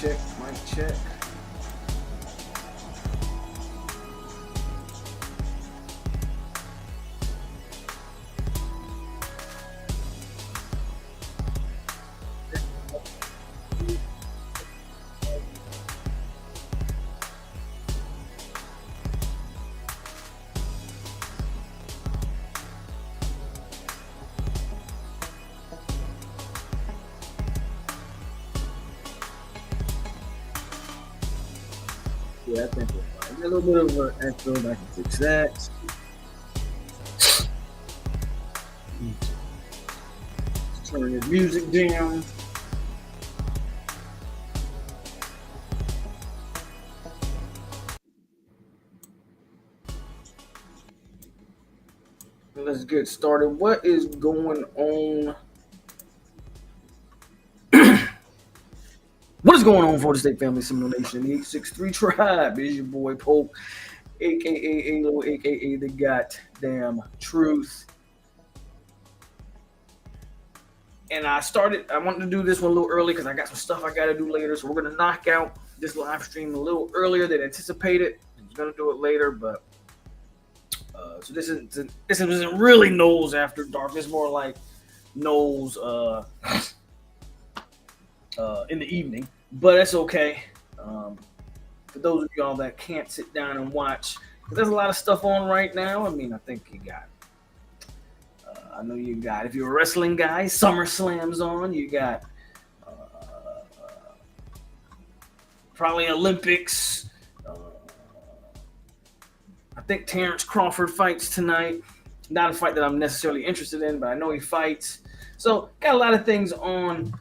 check, mic check. Yeah, I think we're fine. A little bit of an echo, I can fix that. Let's turn the music down. Let's get started. What is going on? What is going on for the State Family Seminole Nation? The 863 Tribe is your boy POLK, a.k.a. a.k.a. the goddamn truth. And I wanted to do this one a little early because I got some stuff I got to do later. So we're going to knock out this live stream a little earlier than anticipated. I was going to do it later, but so this isn't really Noles After Dark. It's more like Noles in the evening, but that's okay. For those of y'all that can't sit down and watch, because there's a lot of stuff on right now. I mean, I think you got. I know you got. If you're a wrestling guy, SummerSlam's on. You got probably Olympics. I think Terrence Crawford fights tonight. Not a fight that I'm necessarily interested in, but I know he fights. So got a lot of things on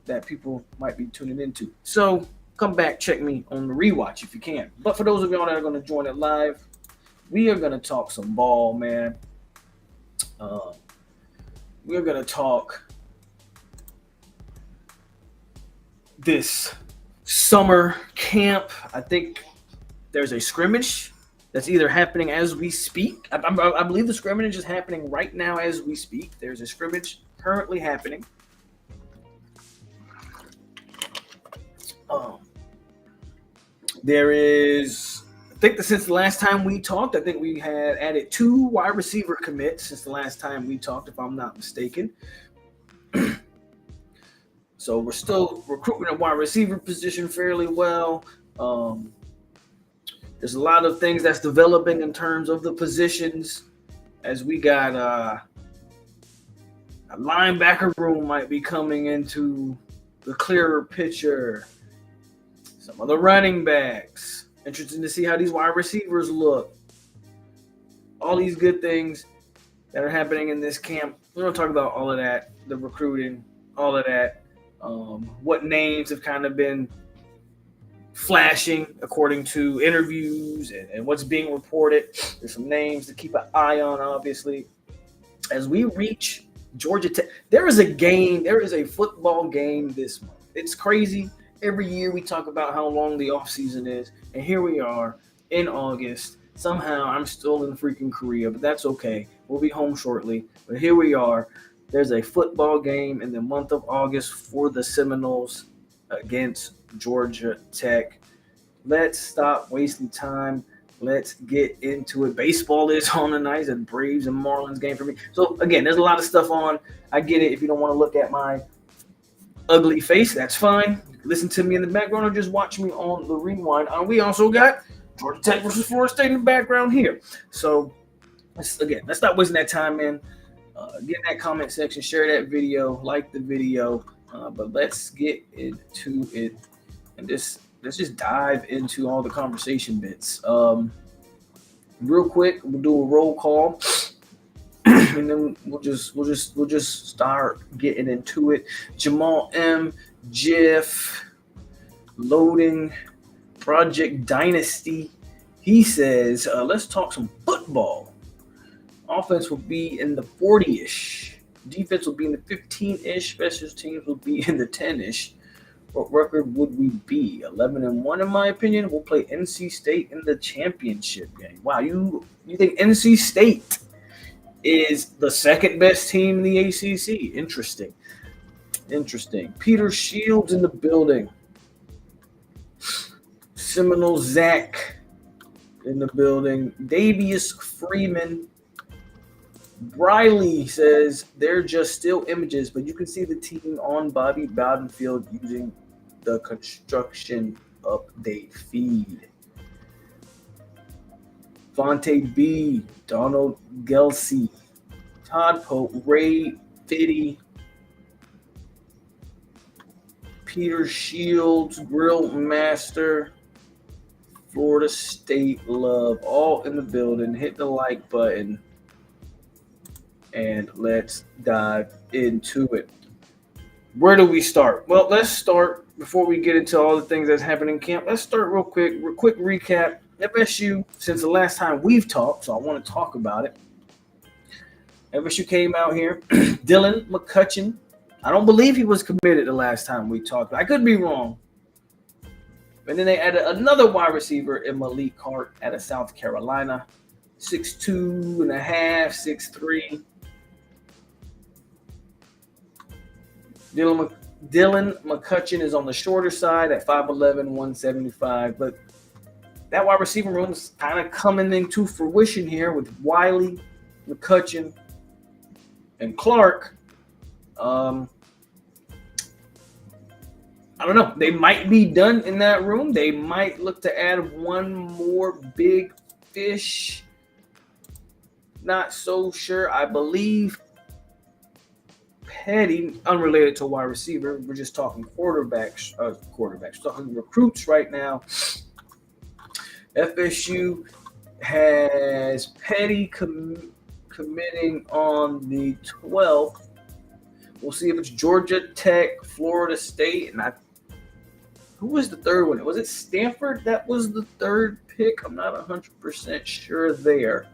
that people might be tuning into. So come back, check me on the rewatch if you can. But for those of y'all that are going to join it live, we are going to talk some ball, man. We're going to talk this summer camp. I think there's a scrimmage that's either happening as we speak. I believe the scrimmage is happening right now as we speak. There's a scrimmage currently happening. There is, I think that since the last time we talked, I think we had added 2 wide receiver commits since the last time we talked, if I'm not mistaken. So we're still recruiting a wide receiver position fairly well. There's a lot of things that's developing in terms of the positions, as we got a linebacker room might be coming into the clearer picture. Some of the running backs. Interesting to see how these wide receivers look. All these good things that are happening in this camp. We're going to talk about all of that, the recruiting, all of that. What names have kind of been flashing according to interviews and what's being reported. There's some names to keep an eye on, obviously. As we reach Georgia Tech, there is a football game this month. It's crazy. Every year we talk about how long the off season is, and here we are in August. Somehow I'm still in freaking Korea, but that's okay. We'll be home shortly. But here we are. There's a football game in the month of August for the Seminoles against Georgia Tech. Let's stop wasting time. Let's get into it. Baseball is on tonight. It's a Braves and Marlins game for me. So, again, there's a lot of stuff on. I get it. If you don't want to look at my ugly face, that's fine. Listen to me in the background or just watch me on the rewind. We also got Georgia Tech versus Florida State in the background here. So, let's not wasting that time, man. Get in that comment section, share that video, like the video. But let's get into it and let's just dive into all the conversation bits. Real quick, we'll do a roll call, and then we'll just start getting into it. Jamal M, Jeff, loading, Project Dynasty. He says, let's talk some football. Offense will be in the 40-ish. Defense will be in the 15-ish. Special teams will be in the 10-ish. What record would we be? 11-1, in my opinion. We'll play NC State in the championship game. Wow, you think NC State is the second best team in the ACC? Interesting. Interesting. Peter Shields in the building. Seminole Zach in the building. Davius Freeman. Briley says they're just still images, but you can see the team on Bobby Bowden Field using the construction update feed. Vontae B, Donald Gelsey, Todd Pope, Ray Fitty, Peter Shields, Grill Master, Florida State Love, all in the building. Hit the like button and let's dive into it. Where do we start? Well, let's start before we get into all the things that's happening in camp. Let's start real quick recap. FSU, since the last time we've talked, so I want to talk about it. FSU came out here. Dylan McCutcheon. I don't believe he was committed the last time we talked. I could be wrong. And then they added another wide receiver in Malik Hart out of South Carolina. 6'2 and a half, 6'3. Dylan McCutcheon is on the shorter side at 5'11", 175. But that wide receiver room is kind of coming into fruition here with Wiley, McCutcheon, and Clark. I don't know. They might be done in that room. They might look to add one more big fish. Not so sure. I believe Petty, unrelated to wide receiver. We're just talking quarterbacks. We're talking recruits right now. FSU has Petty committing on the 12th. We'll see if it's Georgia Tech, Florida State, and who was the third one? Was it Stanford? That was the third pick. I'm not 100% sure there.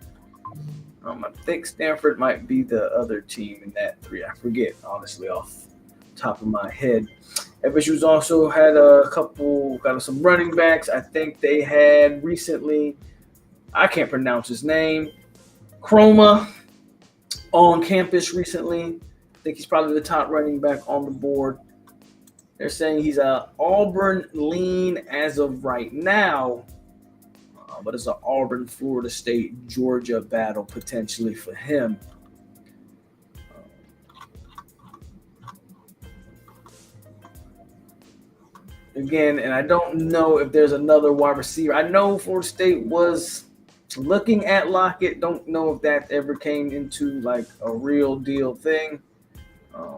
I think Stanford might be the other team in that three. I forget, honestly, off the top of my head. FSU's also had got some running backs. I think they had recently, I can't pronounce his name, Chroma on campus recently. I think he's probably the top running back on the board. They're saying he's an Auburn lean as of right now, but it's an Auburn, Florida State, Georgia battle potentially for him. Again, and I don't know if there's another wide receiver. I know Florida State was looking at Lockett. Don't know if that ever came into like a real deal thing.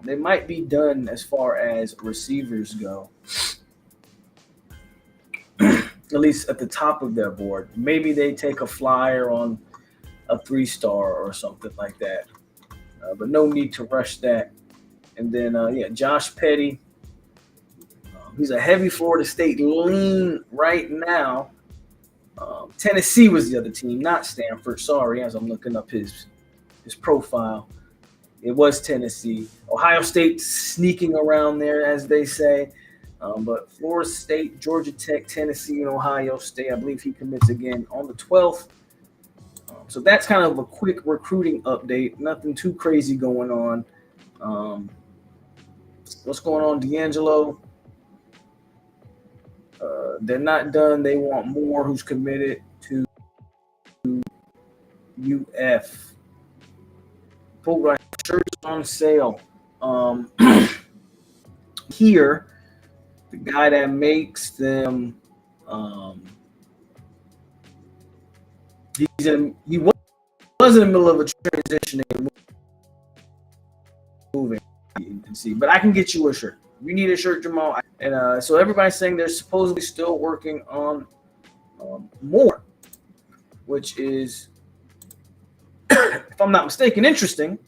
They might be done as far as receivers go. At least at the top of their board. Maybe they take a flyer on a 3-star or something like that. But no need to rush that. And then, Josh Petty. He's a heavy Florida State lean right now. Tennessee was the other team, not Stanford. Sorry, as I'm looking up his profile. It was Tennessee. Ohio State sneaking around there, as they say. But Florida State, Georgia Tech, Tennessee, and Ohio State, I believe he commits again on the 12th. So that's kind of a quick recruiting update. Nothing too crazy going on. What's going on, D'Angelo? They're not done. They want more. Who's committed to UF? Full shirts on sale. Here, the guy that makes them, he was in the middle of a transition and moving. See, but I can get you a shirt. You need a shirt, Jamal. And so everybody's saying they're supposedly still working on more, which is, if I'm not mistaken, interesting.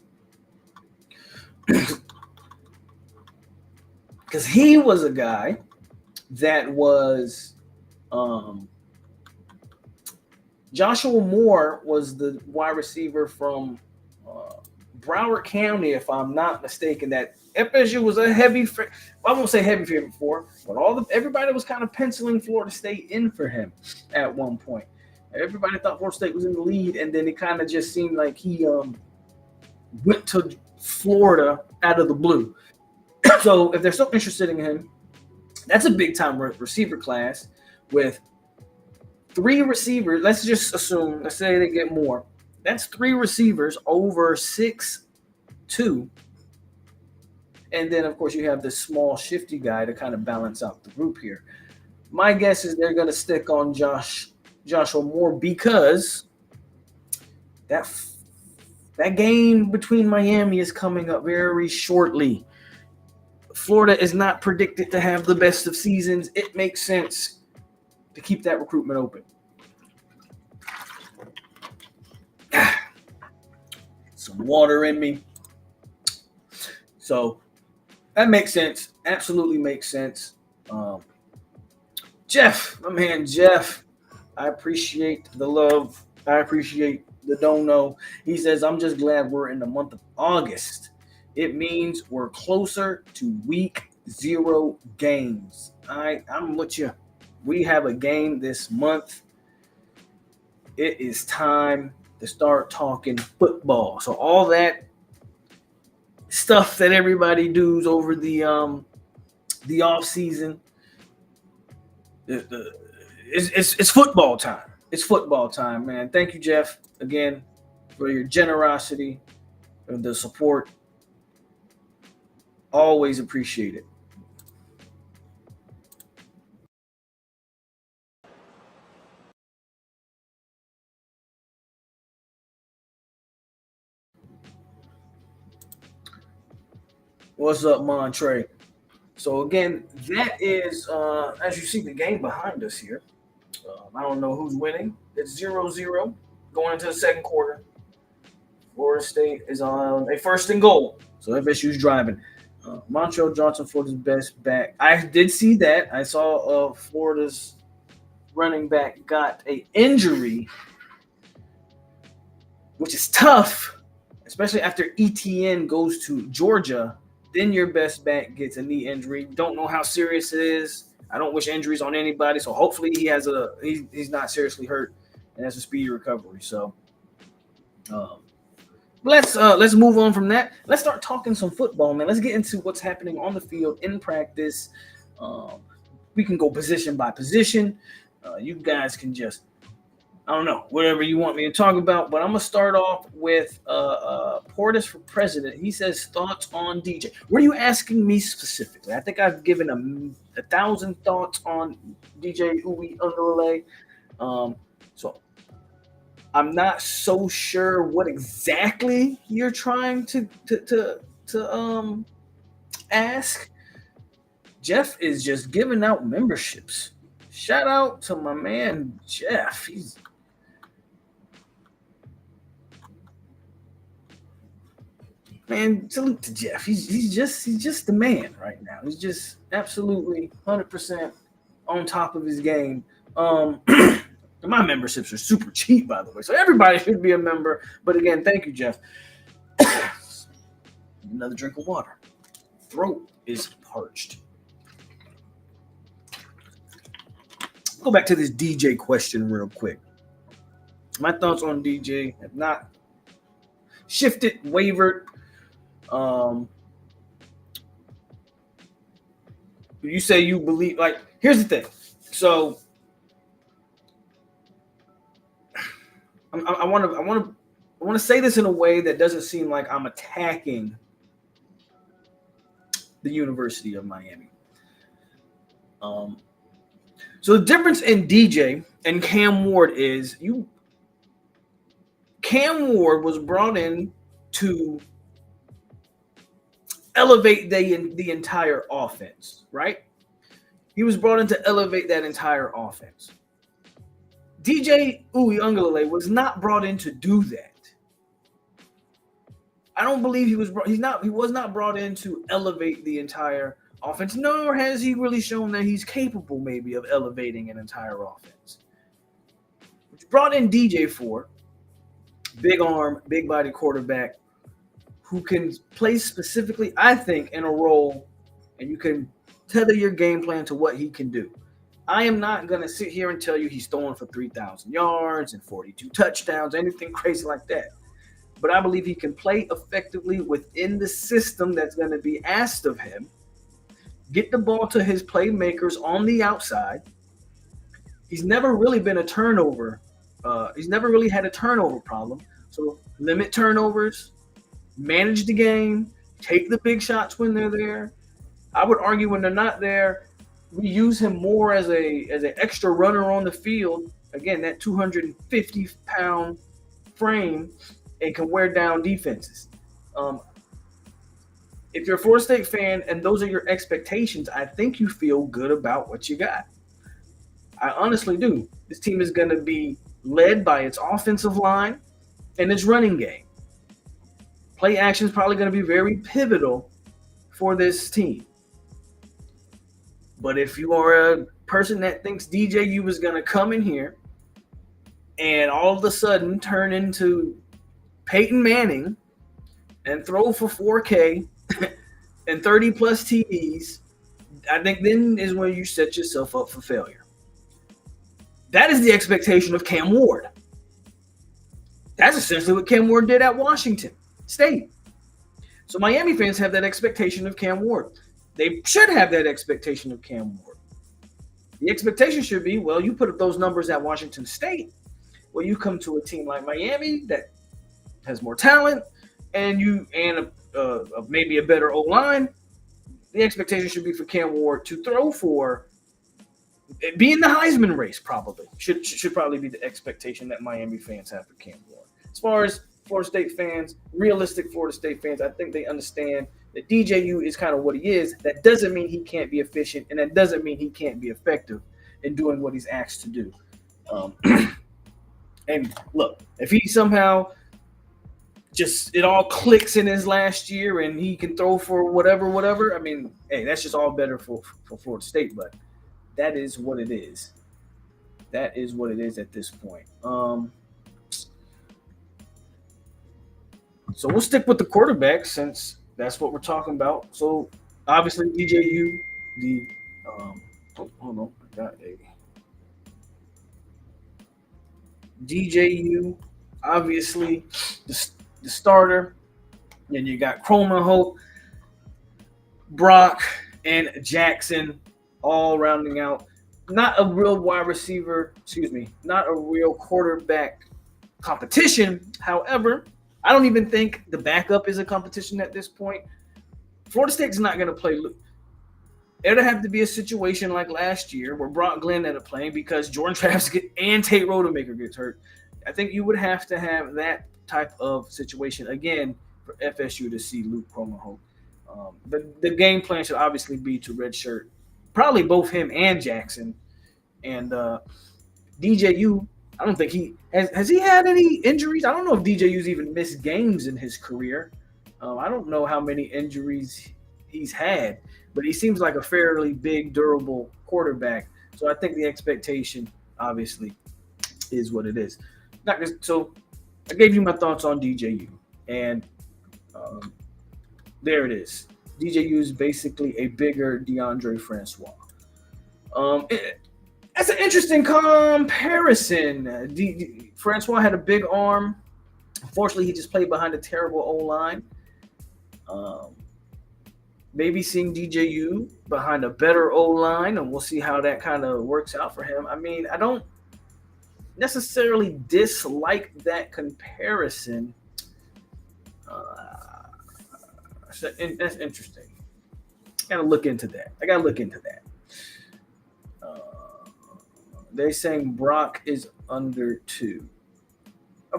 Because he was a guy that was Joshua Moore was the wide receiver from Broward County, if I'm not mistaken. That FSU was a heavy, I won't say heavy favorite for, but everybody was kind of penciling Florida State in for him at one point. Everybody thought Florida State was in the lead, and then it kind of just seemed like he went to Florida out of the blue. So if they're still interested in him, that's a big time receiver class with 3 receivers. Let's just assume, let's say they get more. That's 3 receivers over 6'2". And then, of course, you have this small, shifty guy to kind of balance out the group here. My guess is they're going to stick on Joshua Moore because that game between Miami is coming up very shortly. Florida is not predicted to have the best of seasons. It makes sense to keep that recruitment open. Some water in me. So that makes sense. Absolutely makes sense. Jeff, my man Jeff, I appreciate the love. I appreciate the dono. He says, I'm just glad we're in the month of August. It means we're closer to week 0 games. All right, I'm with you. We have a game this month. It is time to start talking football. So all that stuff that everybody does over the off season, it's football time. It's football time, man. Thank you, Jeff, again for your generosity and the support. Always appreciate it. What's up, Montre? So again, that is as you see the game behind us here. I don't know who's winning. It's 0-0 going into the second quarter. Florida State is on a first and goal. So FSU's driving. Montrell Johnson, Florida's best back. I did see that. I saw Florida's running back got an injury, which is tough, especially after ETN goes to Georgia. Then your best back gets a knee injury. Don't know how serious it is. I don't wish injuries on anybody. So hopefully he's not seriously hurt and has a speedy recovery. So let's move on from that. Let's start talking some football, man. Let's get into what's happening on the field in practice. We can go position by position. You guys can just, I don't know, whatever you want me to talk about. But I'm gonna start off with Portis for president. He says thoughts on DJ. What are you asking me specifically? I think I've given 1,000 thoughts on DJ Uwe Underlay. So I'm not so sure what exactly you're trying to ask. Jeff is just giving out memberships. Shout out to my man Jeff. Man, salute to Jeff. He's just the man right now. He's just absolutely 100% on top of his game. My memberships are super cheap, by the way, so everybody should be a member. But again, thank you, Jeff. Another drink of water. Throat is parched. Go back to this DJ question real quick. My thoughts on DJ have not shifted, wavered. You say you believe, like, here's the thing. So I want to say this in a way that doesn't seem like I'm attacking the University of Miami. So the difference in DJ and Cam Ward is Cam Ward was brought in to elevate the entire offense, right? He was brought in to elevate that entire offense. DJ Uiagalelei was not brought in to do that. I don't believe he was not brought in to elevate the entire offense, nor has he really shown that he's capable maybe of elevating an entire offense. What you brought in DJ for, big arm, big body quarterback who can play specifically, I think, in a role, and you can tether your game plan to what he can do. I am not going to sit here and tell you he's throwing for 3,000 yards and 42 touchdowns, anything crazy like that. But I believe he can play effectively within the system that's going to be asked of him. get the ball to his playmakers on the outside. He's never really been a turnover. He's never really had a turnover problem. So limit turnovers, manage the game, take the big shots when they're there. I would argue when they're not there, we use him more as an extra runner on the field. Again, that 250-pound frame and can wear down defenses. Um, if you're a Florida State fan and those are your expectations, I think you feel good about what you got. I honestly do. This team is going to be led by its offensive line and its running game. Play action is probably going to be very pivotal for this team. But if you are a person that thinks DJU is going to come in here and all of a sudden turn into Peyton Manning and throw for 4K and 30 plus TDs, I think then is when you set yourself up for failure. That is the expectation of Cam Ward. That's essentially what Cam Ward did at Washington State. So Miami fans have that expectation of Cam Ward. They should have that expectation of Cam Ward. The expectation should be, well, you put up those numbers at Washington State. Well, you come to a team like Miami that has more talent and maybe a better O-line. The expectation should be for Cam Ward to throw for, be in the Heisman race probably. Should probably be the expectation that Miami fans have for Cam Ward. As far as Florida State fans, realistic Florida State fans, I think they understand that DJU is kind of what he is. That doesn't mean he can't be efficient, and that doesn't mean he can't be effective in doing what he's asked to do. And look, if he somehow just it all clicks in his last year and he can throw for whatever, I mean, hey, that's just all better for Florida State, but that is what it is. That is what it is at this point. So we'll stick with the quarterback since that's what we're talking about. So obviously DJU, hold on, I got a DJU, obviously the starter. Then you got Cromer, Hope, Brock, and Jackson all rounding out. Not a real not a real quarterback competition. However, I don't even think the backup is a competition at this point. Florida State's not going to play. It'll have to be a situation like last year where Brock Glenn ended up playing because Jordan Travis and Tate Rodemaker gets hurt. I think you would have to have that type of situation again for FSU to see Luke Cromer home. The game plan should obviously be to redshirt probably both him and Jackson. And DJU, I don't think he has he had any injuries. I don't know if DJU's even missed games in his career. I don't know how many injuries he's had, but he seems like a fairly big, durable quarterback. So I think the expectation, obviously, is what it is. So I gave you my thoughts on DJU, and there it is. DJU is basically a bigger DeAndre Francois. That's an interesting comparison. Francois had a big arm. Unfortunately, he just played behind a terrible O-line. Maybe seeing DJU behind a better O-line, and we'll see how that kind of works out for him. I mean, I don't necessarily dislike that comparison. That's interesting. I gotta look into that. They're saying Brock is under 2.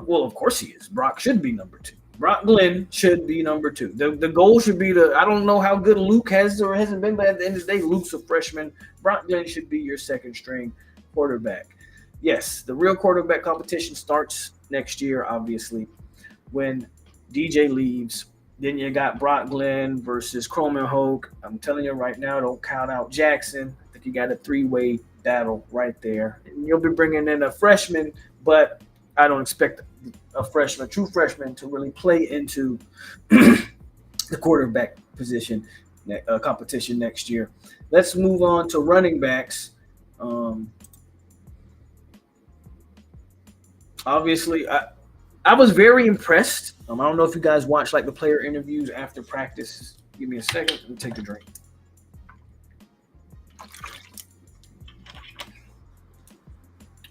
Well, of course he is. Brock should be number 2. Brock Glenn should be number 2. The goal should be I don't know how good Luke has or hasn't been, but at the end of the day, Luke's a freshman. Brock Glenn should be your second string quarterback. Yes, the real quarterback competition starts next year, obviously, when DJ leaves. Then you got Brock Glenn versus Croman Hoke. I'm telling you right now, don't count out Jackson. I think you got a 3-way battle right there. And you'll be bringing in a freshman, but I don't expect a true freshman, to really play into the quarterback position competition next year. Let's move on to running backs. Obviously, I was very impressed. I don't know if you guys watched like the player interviews after practice. Give me a second. Let me take a drink.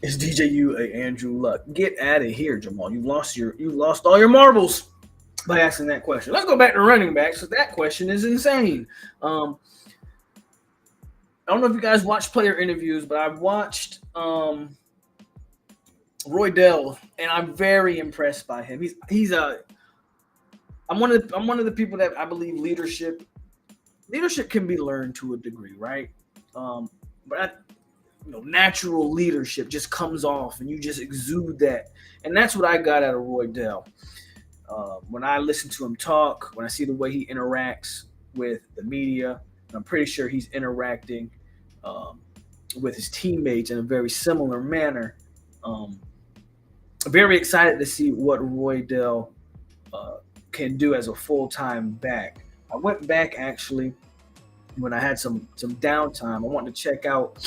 Is DJU a Andrew Luck? Get out of here, Jamal. You've lost all your marbles by asking that question. Let's go back to running backs. So that question is insane. I don't know if you guys watch player interviews, but I've watched Roy Dell, and I'm very impressed by him. I'm one of the people that I believe leadership can be learned to a degree, right? But natural leadership just comes off, and you just exude that, and that's what I got out of Roy Dell. When I listen to him talk, when I see the way he interacts with the media, I'm pretty sure he's interacting um, with his teammates in a very similar manner. Um, very excited to see what Roy Dell uh, can do as a full time back. I went back actually when I had some downtime. I wanted to check out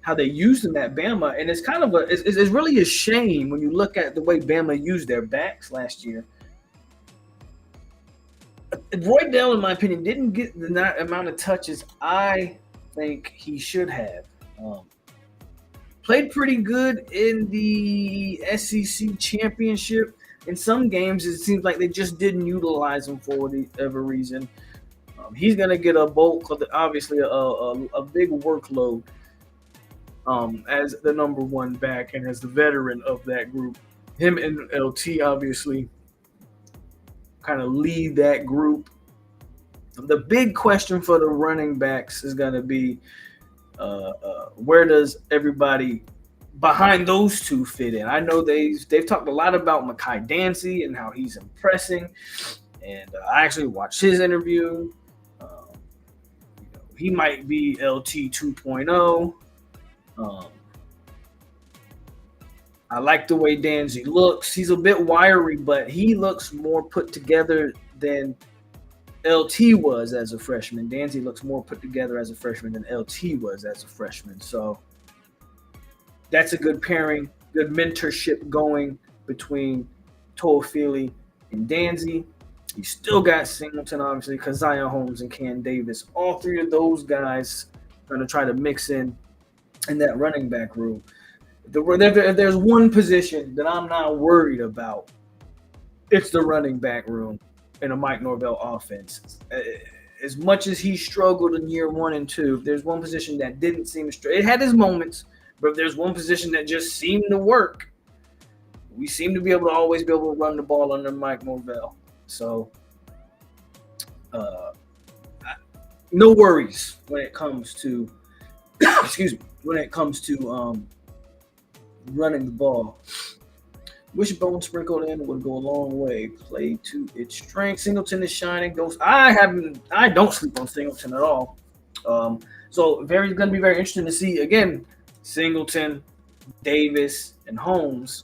how they used him at Bama, and it's kind of it's really a shame when you look at the way Bama used their backs last year. Roy Dell, in my opinion, didn't get the amount of touches I think he should have. Um, Played pretty good in the SEC championship. In some games, it seems like they just didn't utilize him for whatever reason. He's going to get a bulk of obviously a big workload as the number one back and as the veteran of that group. Him and LT obviously kind of lead that group. The big question for the running backs is going to be where does everybody behind those two fit in? I know they've talked a lot about Mekhi Dancy and how he's impressing, and I actually watched his interview. He might be LT 2.0. I like the way Danzy looks. He's a bit wiry, but he looks more put together than LT was as a freshman. Danzy looks more put together as a freshman than LT was as a freshman. So that's a good pairing, good mentorship going between Toafili and Danzy. You still got Singleton, obviously, Keziah Holmes and Cam Davis. All three of those guys are going to try to mix in that running back room. If there's one position that I'm not worried about, it's the running back room in a Mike Norvell offense. As much as he struggled in year 1 and 2, if there's one position that didn't seem straight, it had his moments, but if there's one position that just seemed to work, we seem to be able to always be able to run the ball under Mike Norvell. So, no worries when it comes to, when it comes to running the ball. Wishbone sprinkled in would go a long way. Play to its strength. Singleton is shining. I don't sleep on Singleton at all. So going to be very interesting to see again. Singleton, Davis, and Holmes.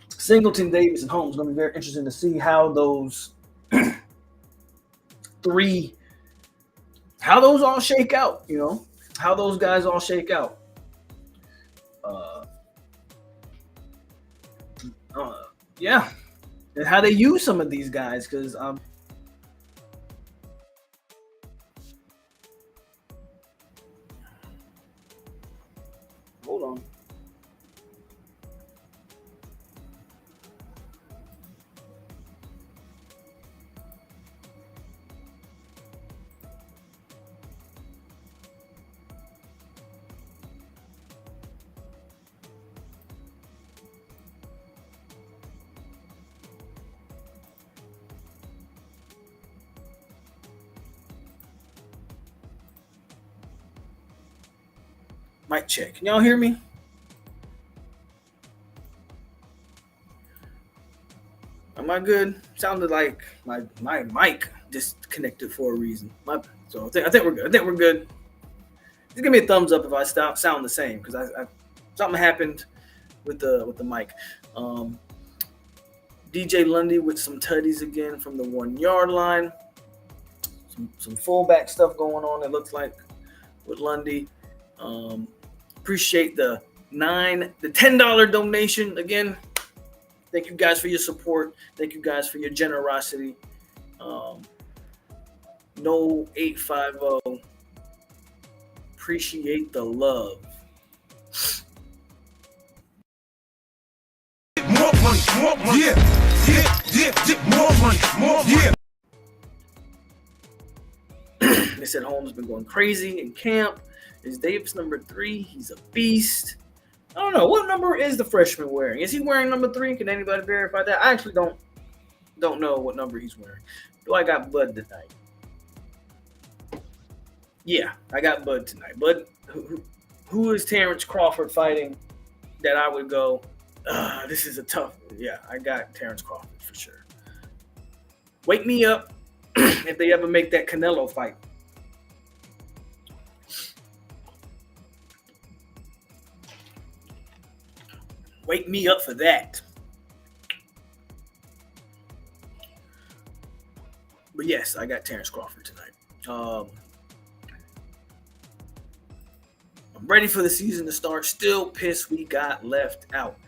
Singleton, Davis, and Holmes going to be very interesting to see how those how those all shake out. How those guys all shake out. Yeah, and how they use some of these guys because hold on. Mic check. Can y'all hear me? Am I good? Sounded like my mic disconnected for a reason. So I think we're good. I think we're good. Just give me a thumbs up if I sound the same because I something happened with the mic. DJ Lundy with some tutties again from the 1 yard line. Some fullback stuff going on. It looks like with Lundy. Appreciate the $10 donation again. Thank you guys for your support. Thank you guys for your generosity. No 850 Appreciate the love. More money, more money. They said Holmes been going crazy in camp. Is Davis number 3? He's a beast. I don't know. What number is the freshman wearing? Is he wearing number 3? Can anybody verify that? I actually don't know what number he's wearing. Do I got Bud tonight? Yeah, I got Bud tonight. Bud, who is Terrence Crawford fighting that I would go, this is a tough. Yeah, I got Terrence Crawford for sure. Wake me up if they ever make that Canelo fight. Wake me up for that. But yes, I got Terrence Crawford tonight. I'm ready for the season to start. Still pissed we got left out.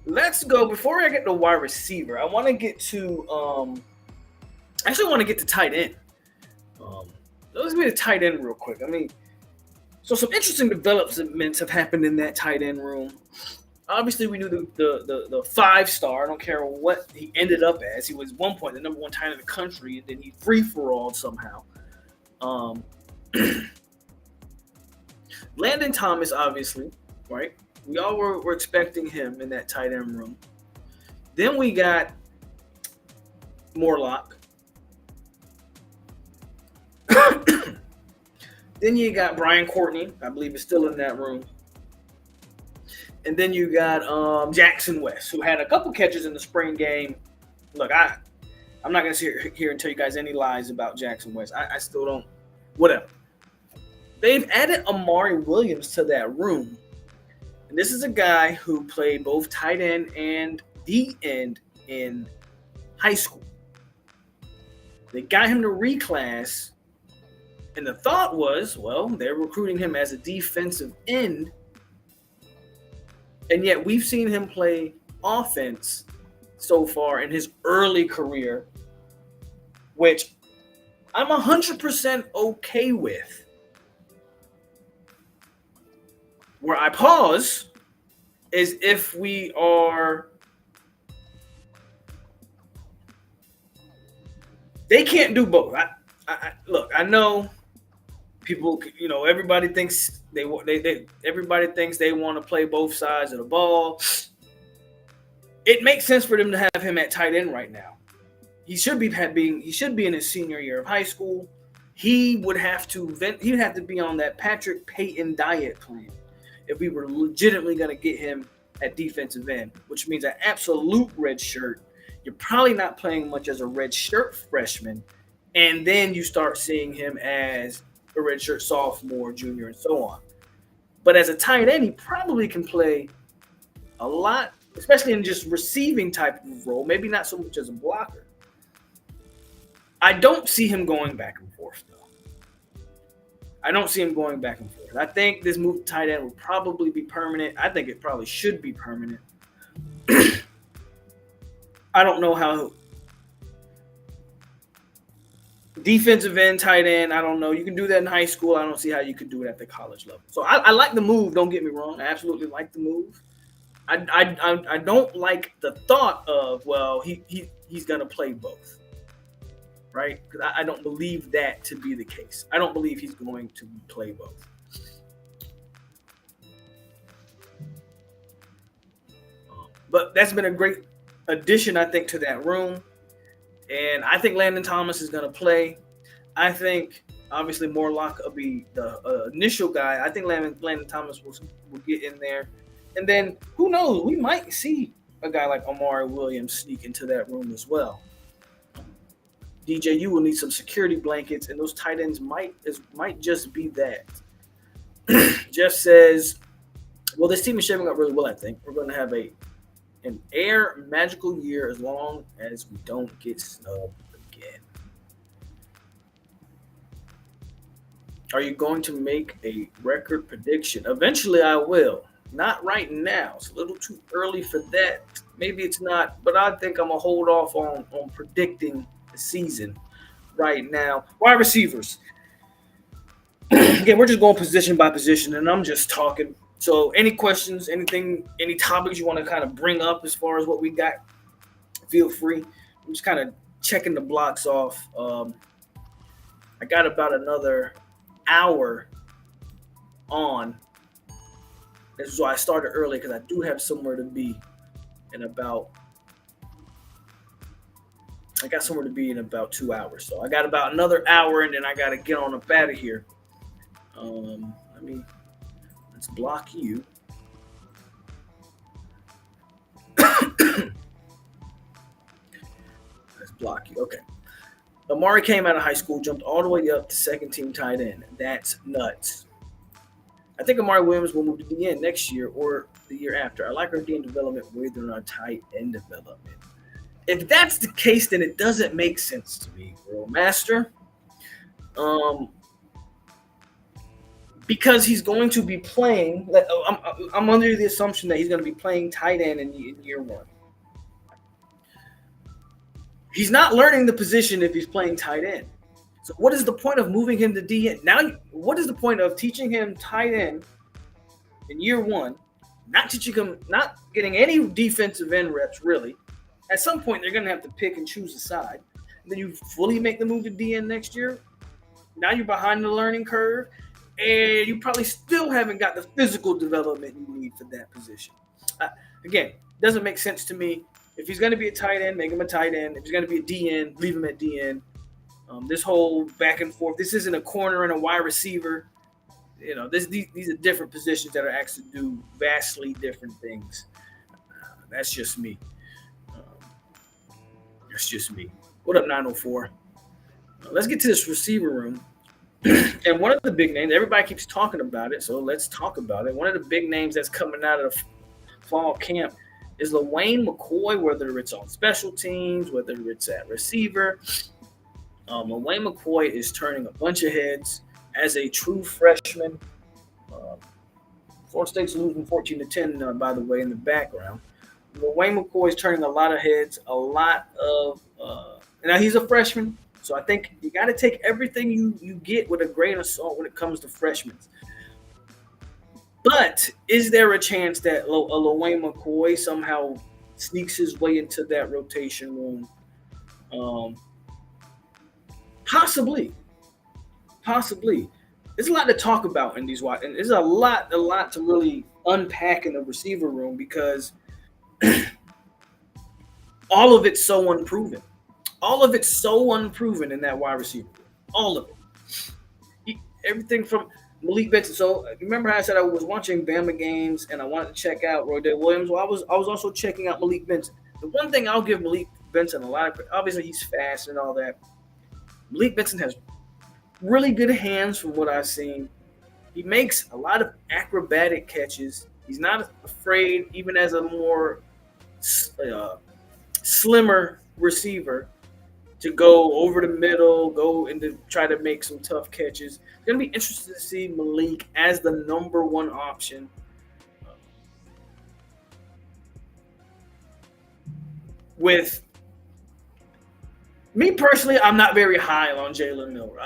Let's go. Before I get to wide receiver, I want to get to actually want to get to tight end. Let's get to tight end real quick. I mean, so some interesting developments have happened in that tight end room. Obviously, we knew the 5-star. I don't care what he ended up as. He was at one point the number 1 tight end in the country, and then he free-for-alled somehow. Landon Thomas, obviously, right? We all were expecting him in that tight end room. Then we got Morlock. Then you got Brian Courtney, I believe is still in that room. And then you got Jackson West, who had a couple catches in the spring game. Look, I'm not going to sit here and tell you guys any lies about Jackson West. I still don't. Whatever. They've added Amari Williams to that room. And this is a guy who played both tight end and D end in high school. They got him to reclass. And the thought was, well, they're recruiting him as a defensive end. And yet we've seen him play offense so far in his early career, which I'm 100% okay with. Where I pause is if we are... They can't do both. Look, I know people, everybody thinks everybody thinks they want to play both sides of the ball. It makes sense for them to have him at tight end right now. He should be in his senior year of high school. He would have to be on that Patrick Payton diet plan if we were legitimately going to get him at defensive end, which means an absolute red shirt. You're probably not playing much as a red shirt freshman, and then you start seeing him as a redshirt sophomore, junior, and so on. But as a tight end, he probably can play a lot, especially in just receiving type of role, maybe not so much as a blocker. I don't see him going back and forth, though. I don't see him going back and forth. I think this move to tight end will probably be permanent. I think it probably should be permanent. I don't know how... Defensive end, tight end, I don't know. You can do that in high school. I don't see how you could do it at the college level. So I like the move. Don't get me wrong. I absolutely like the move. I don't like the thought of, well, he's going to play both, right? Because I don't believe that to be the case. I don't believe he's going to play both. But that's been a great addition, I think, to that room. And I think Landon Thomas is going to play. I think, obviously, Morlock will be the initial guy. I think Landon Thomas will get in there. And then, who knows? We might see a guy like Amari Williams sneak into that room as well. DJ, you will need some security blankets, and those tight ends might just be that. Jeff says, well, this team is shaping up really well, I think. We're going to have an air magical year as long as we don't get snubbed again. Are you going to make a record prediction? Eventually I will. Not right now. It's a little too early for that. Maybe it's not, but I think I'm going to hold off on predicting the season right now. Wide receivers. Again, we're just going position by position, and I'm just talking. So, any questions, anything, any topics you want to kind of bring up as far as what we got, feel free. I'm just kind of checking the blocks off. I got about another hour on. This is why I started early because I do have somewhere to be in about. I got somewhere to be in about 2 hours, so I got about another hour, and then I got to get on up out of here. Let's block you. Let's block you. Okay. Amari came out of high school, jumped all the way up to second team tight end. That's nuts. I think Amari Williams will move to DN next year or the year after. I like our DN development more than our tight end development. If that's the case, then it doesn't make sense to me, bro. Master. Because he's going to be playing. I'm under the assumption that he's going to be playing tight end in year one. He's not learning the position if he's playing tight end. So what is the point of moving him to DN? Now, what is the point of teaching him tight end in year one, not teaching him, not getting any defensive end reps, really? At some point, they're going to have to pick and choose a side. And then you fully make the move to DN next year. Now you're behind the learning curve, and you probably still haven't got the physical development you need for that position. Again, doesn't make sense to me. If he's going to be a tight end, make him a tight end. If he's going to be a DN, leave him at DN. This whole back and forth, this isn't a corner and a wide receiver. You know, these are different positions that are actually do vastly different things. That's just me. That's just me. What up, 904? Let's get to this receiver room. And one of the big names, everybody keeps talking about it, so let's talk about it. One of the big names that's coming out of the fall camp is LaWayne McCoy, whether it's on special teams, whether it's at receiver. LaWayne McCoy is turning a bunch of heads as a true freshman. Florida State's losing 14-10, by the way, in the background. LaWayne McCoy is turning a lot of heads, a lot of now he's a freshman, so I think you got to take everything you get with a grain of salt when it comes to freshmen. But is there a chance that LaWayne McCoy somehow sneaks his way into that rotation room? Possibly. There's a lot to talk about in these wide, and there's a lot to really unpack in the receiver room because all of it's so unproven. All of it's so unproven in that wide receiver room. All of it. Everything from Malik Benson. So remember how I said I was watching Bama games and I wanted to check out Roydell Williams? Well, I was also checking out Malik Benson. The one thing I'll give Malik Benson a lot of, obviously he's fast and all that. Malik Benson has really good hands from what I've seen. He makes a lot of acrobatic catches. He's not afraid, even as a more slimmer receiver, to go over the middle, go and to try to make some tough catches. It's going to be interesting to see Malik as the number one option. With me personally, I'm not very high on Jalen Milroe.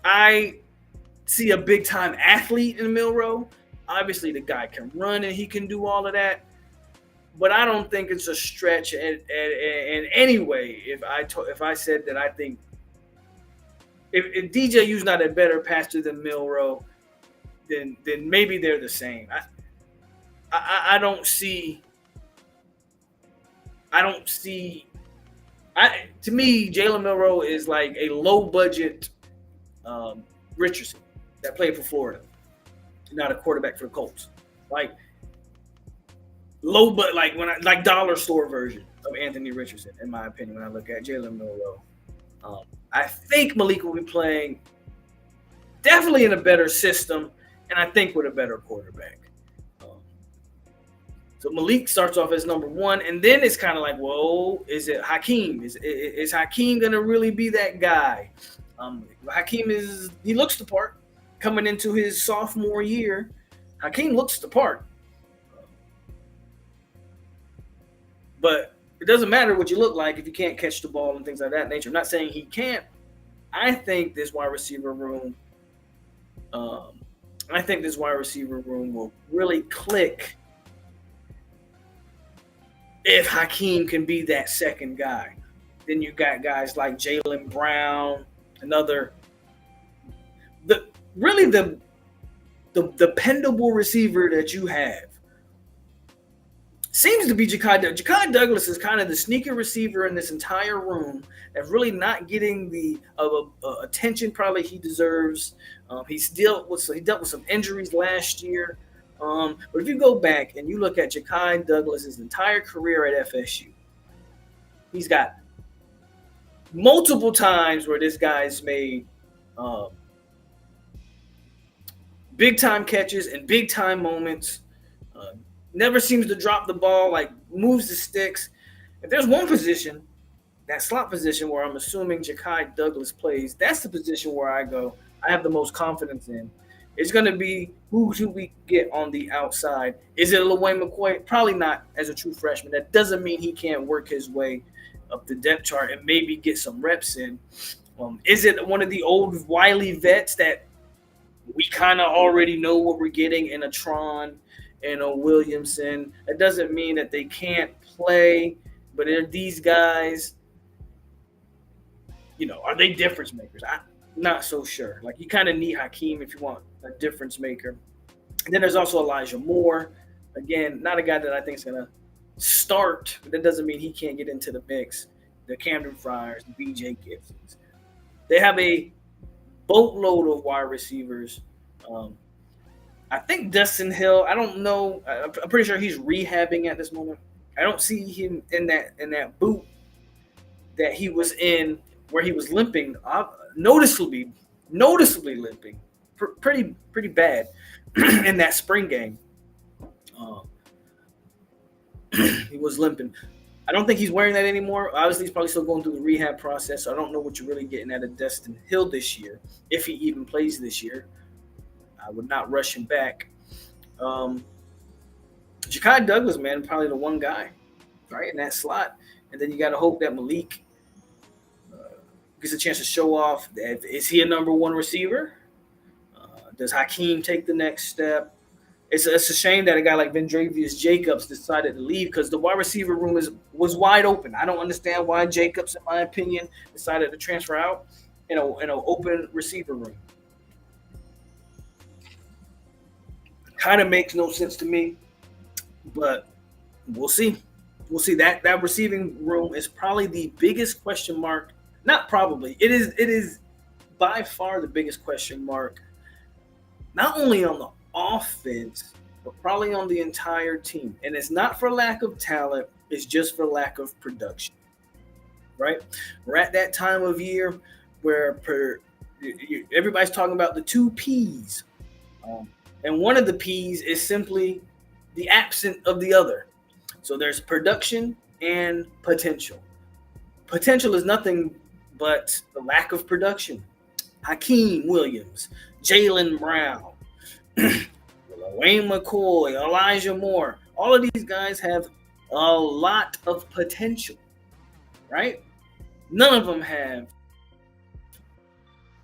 I see a big-time athlete in Milroe. Obviously, the guy can run and he can do all of that. But I don't think it's a stretch in any way if I said that I think if DJU's not a better passer than Milroe, then maybe they're the same. I don't see. To me, Jalen Milroe is like a low-budget Richardson that played for Florida, not a quarterback for the Colts. Like low, but like dollar store version of Anthony Richardson, in my opinion. When I look at Jalen Milroe, I think Malik will be playing definitely in a better system, and I think with a better quarterback. So Malik starts off as number one, and then it's kind of like, whoa, is it Hakeem? Is Hakeem going to really be that guy? Hakeem he looks the part coming into his sophomore year. Hakeem looks the part. But it doesn't matter what you look like if you can't catch the ball and things like that nature. I'm not saying he can't. I think this wide receiver room Um, I think this wide receiver room will really click if Hakeem can be that second guy. Then you got guys like Jalen Brown, another the really the dependable receiver that you have seems to be Ja'Kai Douglas is kind of the sneaky receiver in this entire room that's really not getting the attention probably he deserves. He dealt with some injuries last year. But if you go back and you look at Ja'Kai Douglas's entire career at FSU, he's got multiple times where this guy's made big time catches and big time moments. Never seems to drop the ball, like moves the sticks. If there's one position, that slot position where I'm assuming Ja'Kai Douglas plays, that's the position where I have the most confidence in. It's going to be who should we get on the outside. Is it LaWayne McCoy? Probably not as a true freshman. That doesn't mean he can't work his way up the depth chart and maybe get some reps in. Is it one of the old wily vets that we kind of already know what we're getting in a Tron and a Williamson? That doesn't mean that they can't play, but are these guys, are they difference makers? I'm not so sure. Like, you kind of need Hakeem if you want a difference maker. And then there's also Elijah Moore. Again, not a guy that I think is going to start, but that doesn't mean he can't get into the mix. The Camden Fryers, the BJ Gibsons. They have a boatload of wide receivers. I think Dustin Hill, I don't know. I'm pretty sure he's rehabbing at this moment. I don't see him in that boot that he was in where he was limping, noticeably limping, pretty bad in that spring game. He was limping. I don't think he's wearing that anymore. Obviously, he's probably still going through the rehab process. So I don't know what you're really getting out of Dustin Hill this year, if he even plays this year. I would not rush him back. Ja'Kai Douglas, man, probably the one guy, right, in that slot. And then you got to hope that Malik gets a chance to show off. Is he a number one receiver? Does Hakeem take the next step? It's a shame that a guy like Vendravius Jacobs decided to leave because the wide receiver room was wide open. I don't understand why Jacobs, in my opinion, decided to transfer out in an open receiver room. Kind of makes no sense to me, but we'll see. We'll see. That receiving room is probably the biggest question mark. Not probably. It is by far the biggest question mark, not only on the offense, but probably on the entire team. And it's not for lack of talent. It's just for lack of production, right? We're at that time of year where everybody's talking about the two Ps. And one of the P's is simply the absence of the other. So there's production and potential. Potential is nothing but the lack of production. Hakeem Williams, Jalen Brown, Wayne McCoy, Elijah Moore. All of these guys have a lot of potential, right? None of them have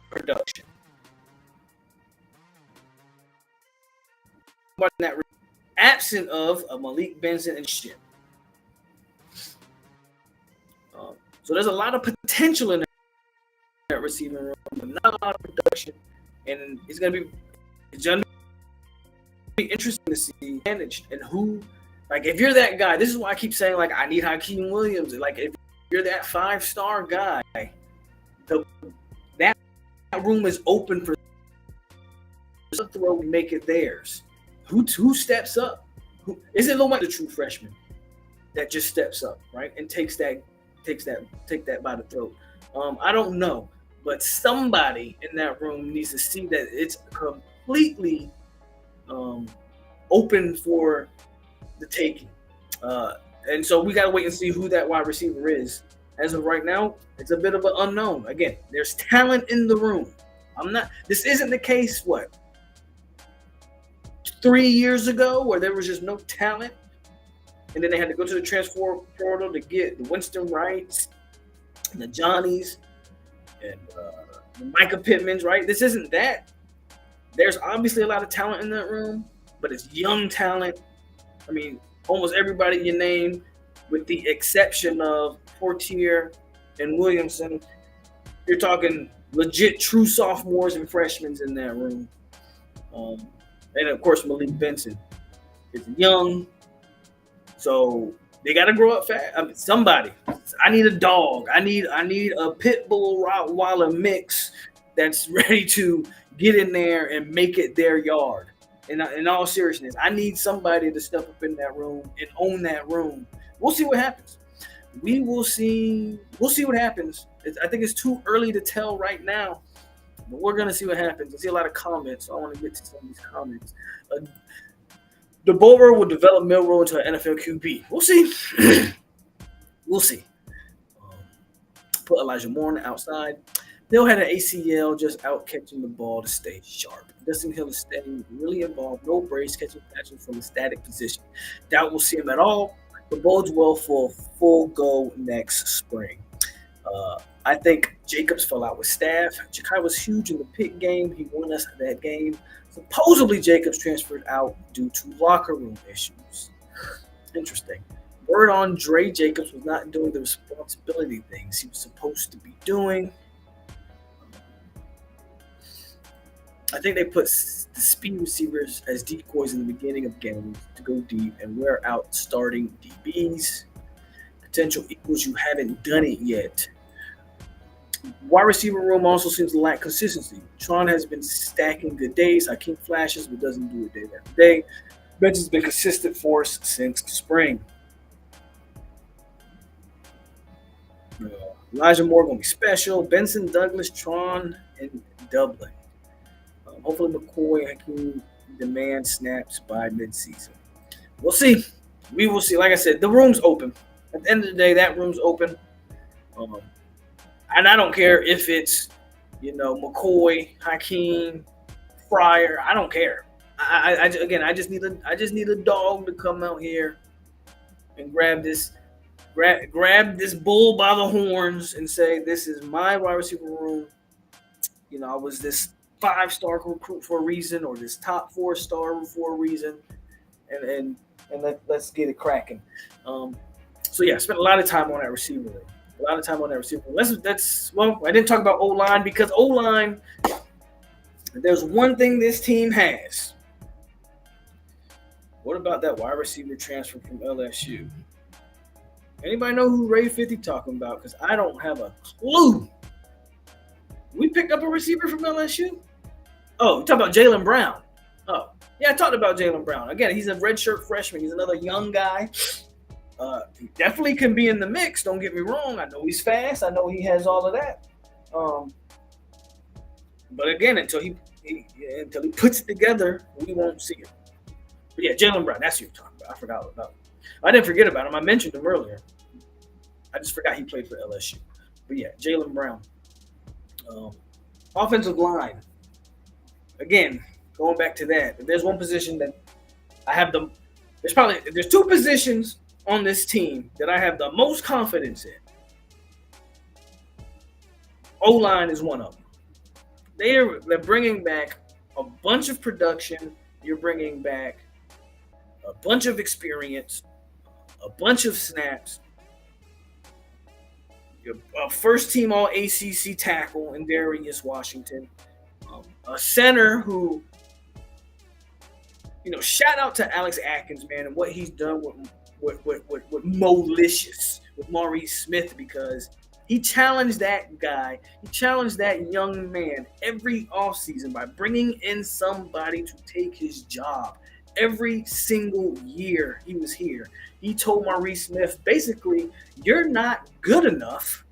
production. That absent of a Malik Benson and shit. So there's a lot of potential in that receiving room, but not a lot of production, and it's gonna be interesting to see managed and who. Like, if you're that guy, this is why I keep saying, like, I need Hakeem Williams. Like, if you're that 5-star guy, that room is open for the throw and make it theirs. Who steps up? Is it the true freshman that just steps up, right, and take that by the throat? I don't know, but somebody in that room needs to see that it's completely open for the taking. And so we got to wait and see who that wide receiver is. As of right now, it's a bit of an unknown. Again, there's talent in the room. This isn't the case, 3 years ago, where there was just no talent, and then they had to go to the transfer portal to get the Winston Wrights and the Johnnies and the Micah Pittmans, right? This isn't that. There's obviously a lot of talent in that room, but it's young talent. I mean, almost everybody you name, with the exception of Portier and Williamson, you're talking legit true sophomores and freshmen in that room. Um, and of course, Malik Benson is young, so they got to grow up fast. I mean, somebody. I need a dog. I need a pit bull Rottweiler mix that's ready to get in there and make it their yard. In all seriousness, I need somebody to step up in that room and own that room. We'll see what happens. We will see. We'll see what happens. I think it's too early to tell right now, but we're gonna see what happens. I see a lot of comments. So I want to get to some of these comments. DeBoer will develop Milroe into an NFL QB. We'll see. We'll see. Put Elijah Moore on the outside. Hill had an ACL, just out catching the ball to stay sharp. Dustin Hill is staying really involved. No brace, catching from a static position. Doubt we'll see him at all, but bodes well for full go next spring. I think Jacobs fell out with staff. Ja'Kai was huge in the Pitt game. He won us that game. Supposedly, Jacobs transferred out due to locker room issues. Interesting. Word on Dre Jacobs was not doing the responsibility things he was supposed to be doing. I think they put the speed receivers as decoys in the beginning of games to go deep and wear out starting DBs. Potential equals you haven't done it yet. Wide receiver room also seems to lack consistency. Tron has been stacking good days. Hakeem flashes, but doesn't do it day after day. Bench has been consistent for us since spring. Elijah Moore going to be special. Benson, Douglas, Tron, and Dublin. Hopefully McCoy and Hakeem demand snaps by midseason. We'll see. We will see. Like I said, the room's open. At the end of the day, that room's open. And I don't care if it's, McCoy, Hakeem, Fryer. I don't care. I just need a dog to come out here and grab this bull by the horns and say, this is my wide receiver room. I was this 5-star recruit for a reason, or this top 4-star for a reason, and let's get it cracking. So yeah, I spent a lot of time on that receiver room. I didn't talk about O-line because O-line, there's one thing this team has. What about that wide receiver transfer from LSU? Anybody know who Ray 50 talking about? Because I don't have a clue. We picked up a receiver from LSU? Oh, you talking about Jaylen Brown. Oh, yeah, I talked about Jaylen Brown. Again, he's a redshirt freshman. He's another young guy. He definitely can be in the mix. Don't get me wrong. I know he's fast. I know he has all of that. But again, until he puts it together, we won't see it. But yeah, Jaylen Brown. That's who you're talking about. I forgot about him. I didn't forget about him. I mentioned him earlier. I just forgot he played for LSU. But yeah, Jaylen Brown. Offensive line. Again, going back to that, if there's one position that I have there's two positions on this team that I have the most confidence in. O-line is one of them. They're bringing back a bunch of production. You're bringing back a bunch of experience, a bunch of snaps. You're a first-team All-ACC tackle in Darius Washington. A center who, shout out to Alex Atkins, man, and what he's done with Molicious, with Maurice Smith, because he challenged that guy. He challenged that young man every offseason by bringing in somebody to take his job. Every single year he was here, he told Maurice Smith, basically, you're not good enough,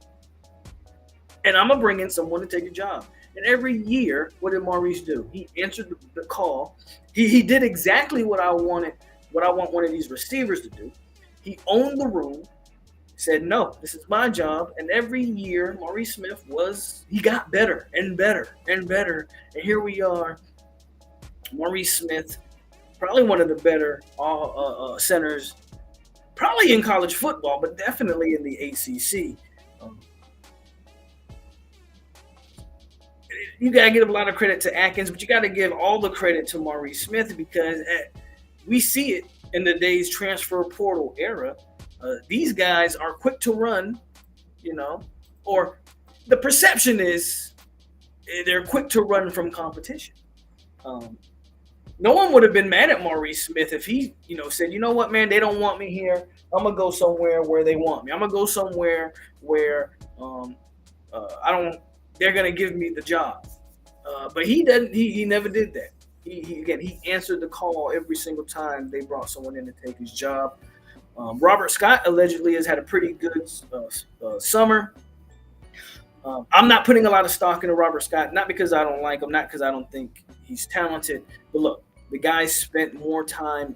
and I'm going to bring in someone to take your job. And every year, what did Maurice do? He answered the call. He did exactly what I want one of these receivers to do. He owned the room, said, no, this is my job. And every year, Maurice Smith he got better and better and better. And here we are, Maurice Smith, probably one of the better centers, probably in college football, but definitely in the ACC. you gotta give a lot of credit to Atkins, but you gotta give all the credit to Maurice Smith because we see it in the day's transfer portal era. These guys are quick to run, you know, or the perception is they're quick to run from competition. Um, no one would have been mad at Maurice Smith if he, said, you know what, man, they don't want me here. I'm gonna go somewhere where they want me. I'm gonna go somewhere where I don't. They're gonna give me the job. But he doesn't. He never did that. He answered the call every single time they brought someone in to take his job. Robert Scott allegedly has had a pretty good summer. I'm not putting a lot of stock into Robert Scott, not because I don't like him, not because I don't think he's talented, but look, the guy spent more time,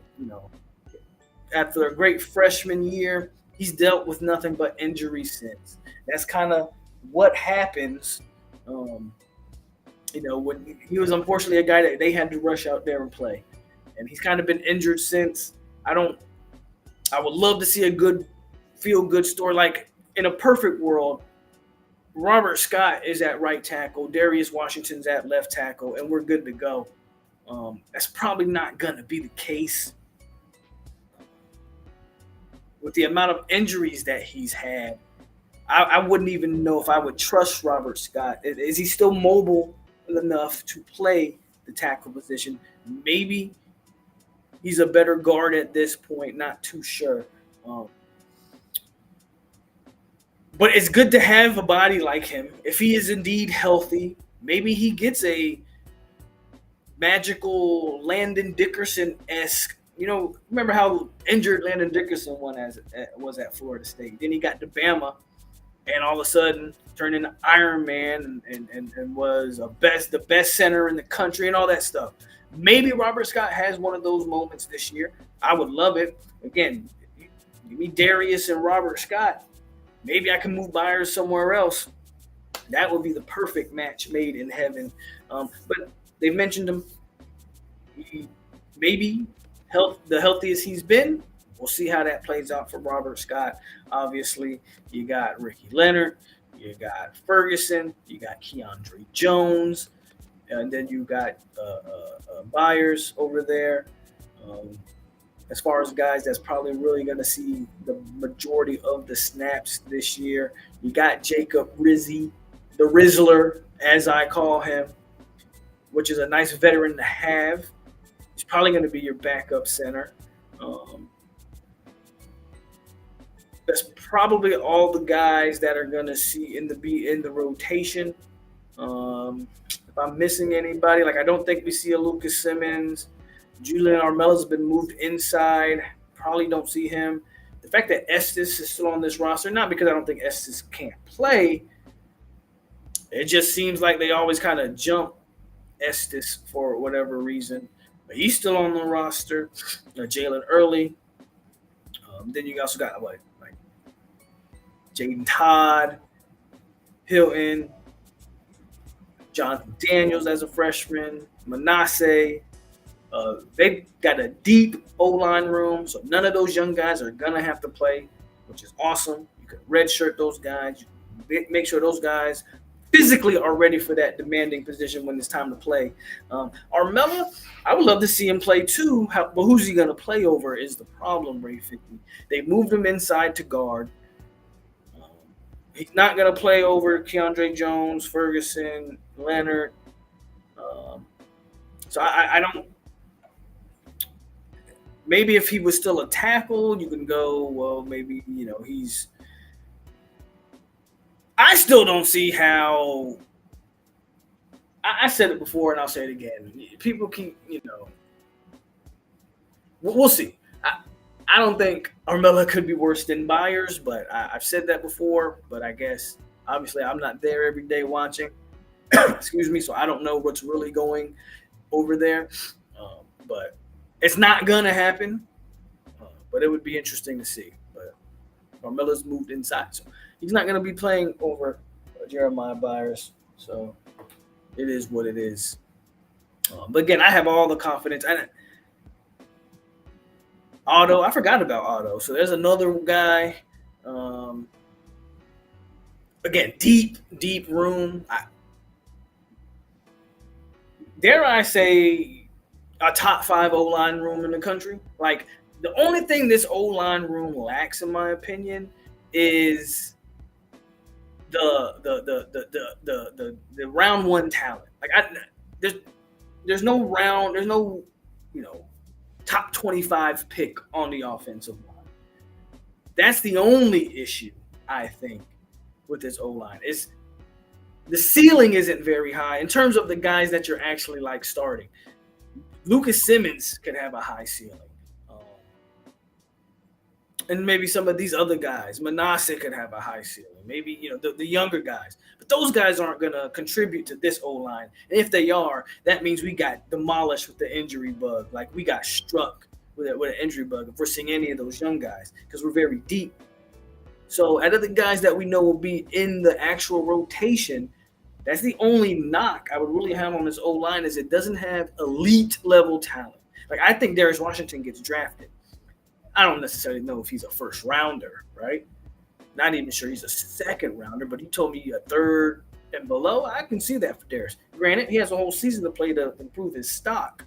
after a great freshman year, he's dealt with nothing but injuries since. That's kind of what happens. When he was unfortunately a guy that they had to rush out there and play, and he's kind of been injured since. I would love to see a good, feel good story. Like in a perfect world, Robert Scott is at right tackle, Darius Washington's at left tackle, and we're good to go. That's probably not going to be the case with the amount of injuries that he's had. I wouldn't even know if I would trust Robert Scott. Is he still mobile enough to play the tackle position? Maybe he's a better guard at this point. Not too sure. But it's good to have a body like him. If he is indeed healthy, maybe he gets a magical Landon Dickerson-esque. Remember how injured Landon Dickerson was at Florida State. Then he got to Bama, and all of a sudden turned into Iron Man and was the best center in the country and all that stuff. Maybe Robert Scott has one of those moments this year. I would love it. Again, give me Darius and Robert Scott. Maybe I can move Byers somewhere else. That would be the perfect match made in heaven. But they mentioned him. Maybe the healthiest he's been. We'll see how that plays out for Robert Scott. Obviously, you got Ricky Leonard, you got Ferguson, you got Keandre Jones, and then you got Byers over there. As far as guys that's probably really going to see the majority of the snaps this year, you got Jacob Rizzi, the Rizzler, as I call him, which is a nice veteran to have. He's probably going to be your backup center. That's probably all the guys that are going to be in the rotation. If I'm missing anybody, I don't think we see a Lucas Simmons. Julian Armella's been moved inside. Probably don't see him. The fact that Estes is still on this roster, not because I don't think Estes can't play. It just seems like they always kind of jump Estes for whatever reason. But he's still on the roster. Jalen Early. Then you also got Jaden Todd, Hilton, Jonathan Daniels as a freshman, Manasseh. They've got a deep O-line room, so none of those young guys are going to have to play, which is awesome. You can redshirt those guys. Make sure those guys physically are ready for that demanding position when it's time to play. Armella, I would love to see him play too, but who's he going to play over is the problem, Ray 50. They moved him inside to guard. He's not going to play over Keandre Jones, Ferguson, Leonard. So I don't. Maybe if he was still a tackle, you can go, well, maybe, he's. I still don't see how. I said it before and I'll say it again. People keep, we'll see. I don't think Armella could be worse than Byers, but I've said that before. But I guess, obviously, I'm not there every day watching. Excuse me. So I don't know what's really going over there. But it's not going to happen. But it would be interesting to see. But Armella's moved inside. So he's not going to be playing over Jeremiah Byers. So it is what it is. But again, I have all the confidence. Otto, I forgot about Otto. So there's another guy. Again, deep room. dare I say, a top 5 O line room in the country. Like the only thing this O line room lacks, in my opinion, is the round one talent. Like there's there's no you know top 25 pick on the offensive line. That's the only issue I think with this O line is the ceiling isn't very high in terms of the guys that you're actually like starting. Lucas Simmons could have a high ceiling. Um, and maybe some of these other guys, Manasseh could have a high ceiling. Maybe the younger guys, but those guys aren't going to contribute to this O line. And if they are, that means we got demolished with the injury bug. Like we got struck with an injury bug if we're seeing any of those young guys because we're very deep. So out of the guys that we know will be in the actual rotation, that's the only knock I would really have on this O line is it doesn't have elite level talent. Like I think Darius Washington gets drafted. I don't necessarily know if he's a first rounder, right? Not even sure he's a second rounder, but he told me a third and below. I can see that for Darius. Granted, he has a whole season to play to improve his stock.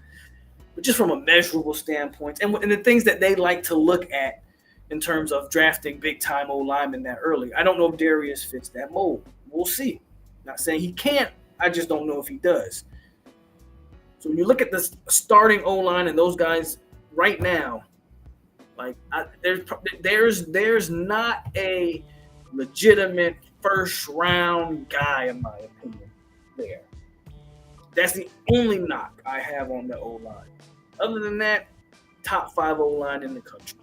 But just from a measurable standpoint, and the things that they like to look at in terms of drafting big-time O linemen that early, I don't know if Darius fits that mold. We'll see. Not saying he can't. I just don't know if he does. So when you look at the starting O line and those guys right now, like there's not a legitimate first round guy in my opinion there. That's the only knock I have on the O line. Other than that, top 5 O line in the country.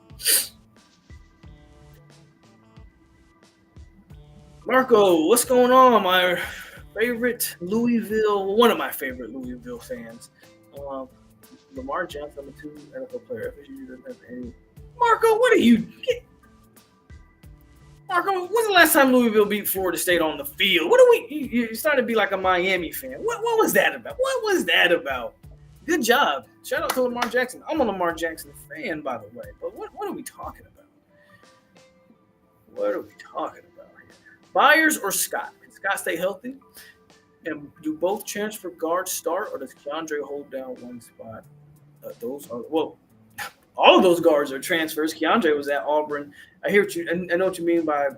Marco, what's going on? My favorite Louisville, one of my favorite Louisville fans. Lamar Jackson, the 2 NFL player. FSU doesn't have any. Marco, what are you? Marco, when's the last time Louisville beat Florida State on the field? What are we? You started to be like a Miami fan. What was that about? What was that about? Good job. Shout out to Lamar Jackson. I'm a Lamar Jackson fan, by the way. But what are we talking about? What are we talking about here? Byers or Scott? Can Scott stay healthy? And do both transfer guards start, or does Keandre hold down one spot? All of those guards are transfers. Keandre was at Auburn. I hear what I know what you mean by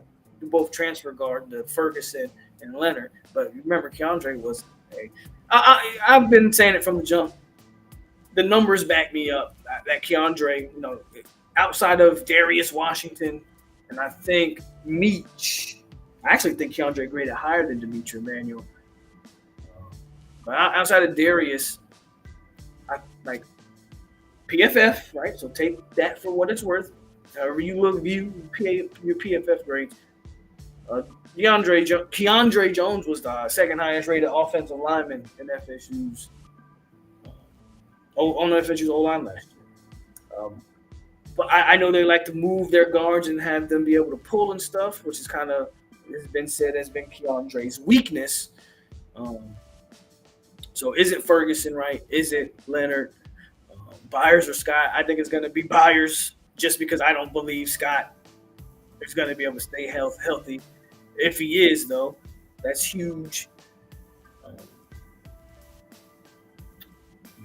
both transfer guard, the Ferguson and Leonard. But remember, Keandre was I've been saying it from the jump. The numbers back me up that Keandre, outside of Darius Washington, and I think Meach. I actually think Keandre graded higher than Demetri Emanuel. But outside of Darius, I like PFF, right? So take that for what it's worth. However you view your PFF grades. Keandre Jones was the second highest rated offensive lineman in FSU's on FSU's O-line last year. But I know they like to move their guards and have them be able to pull and stuff, which is kind of has been said has been Keandre's weakness. So is it Ferguson, right? Is it Leonard? Byers or Scott? I think it's going to be Byers just because I don't believe Scott is going to be able to stay healthy. If he is, though, that's huge.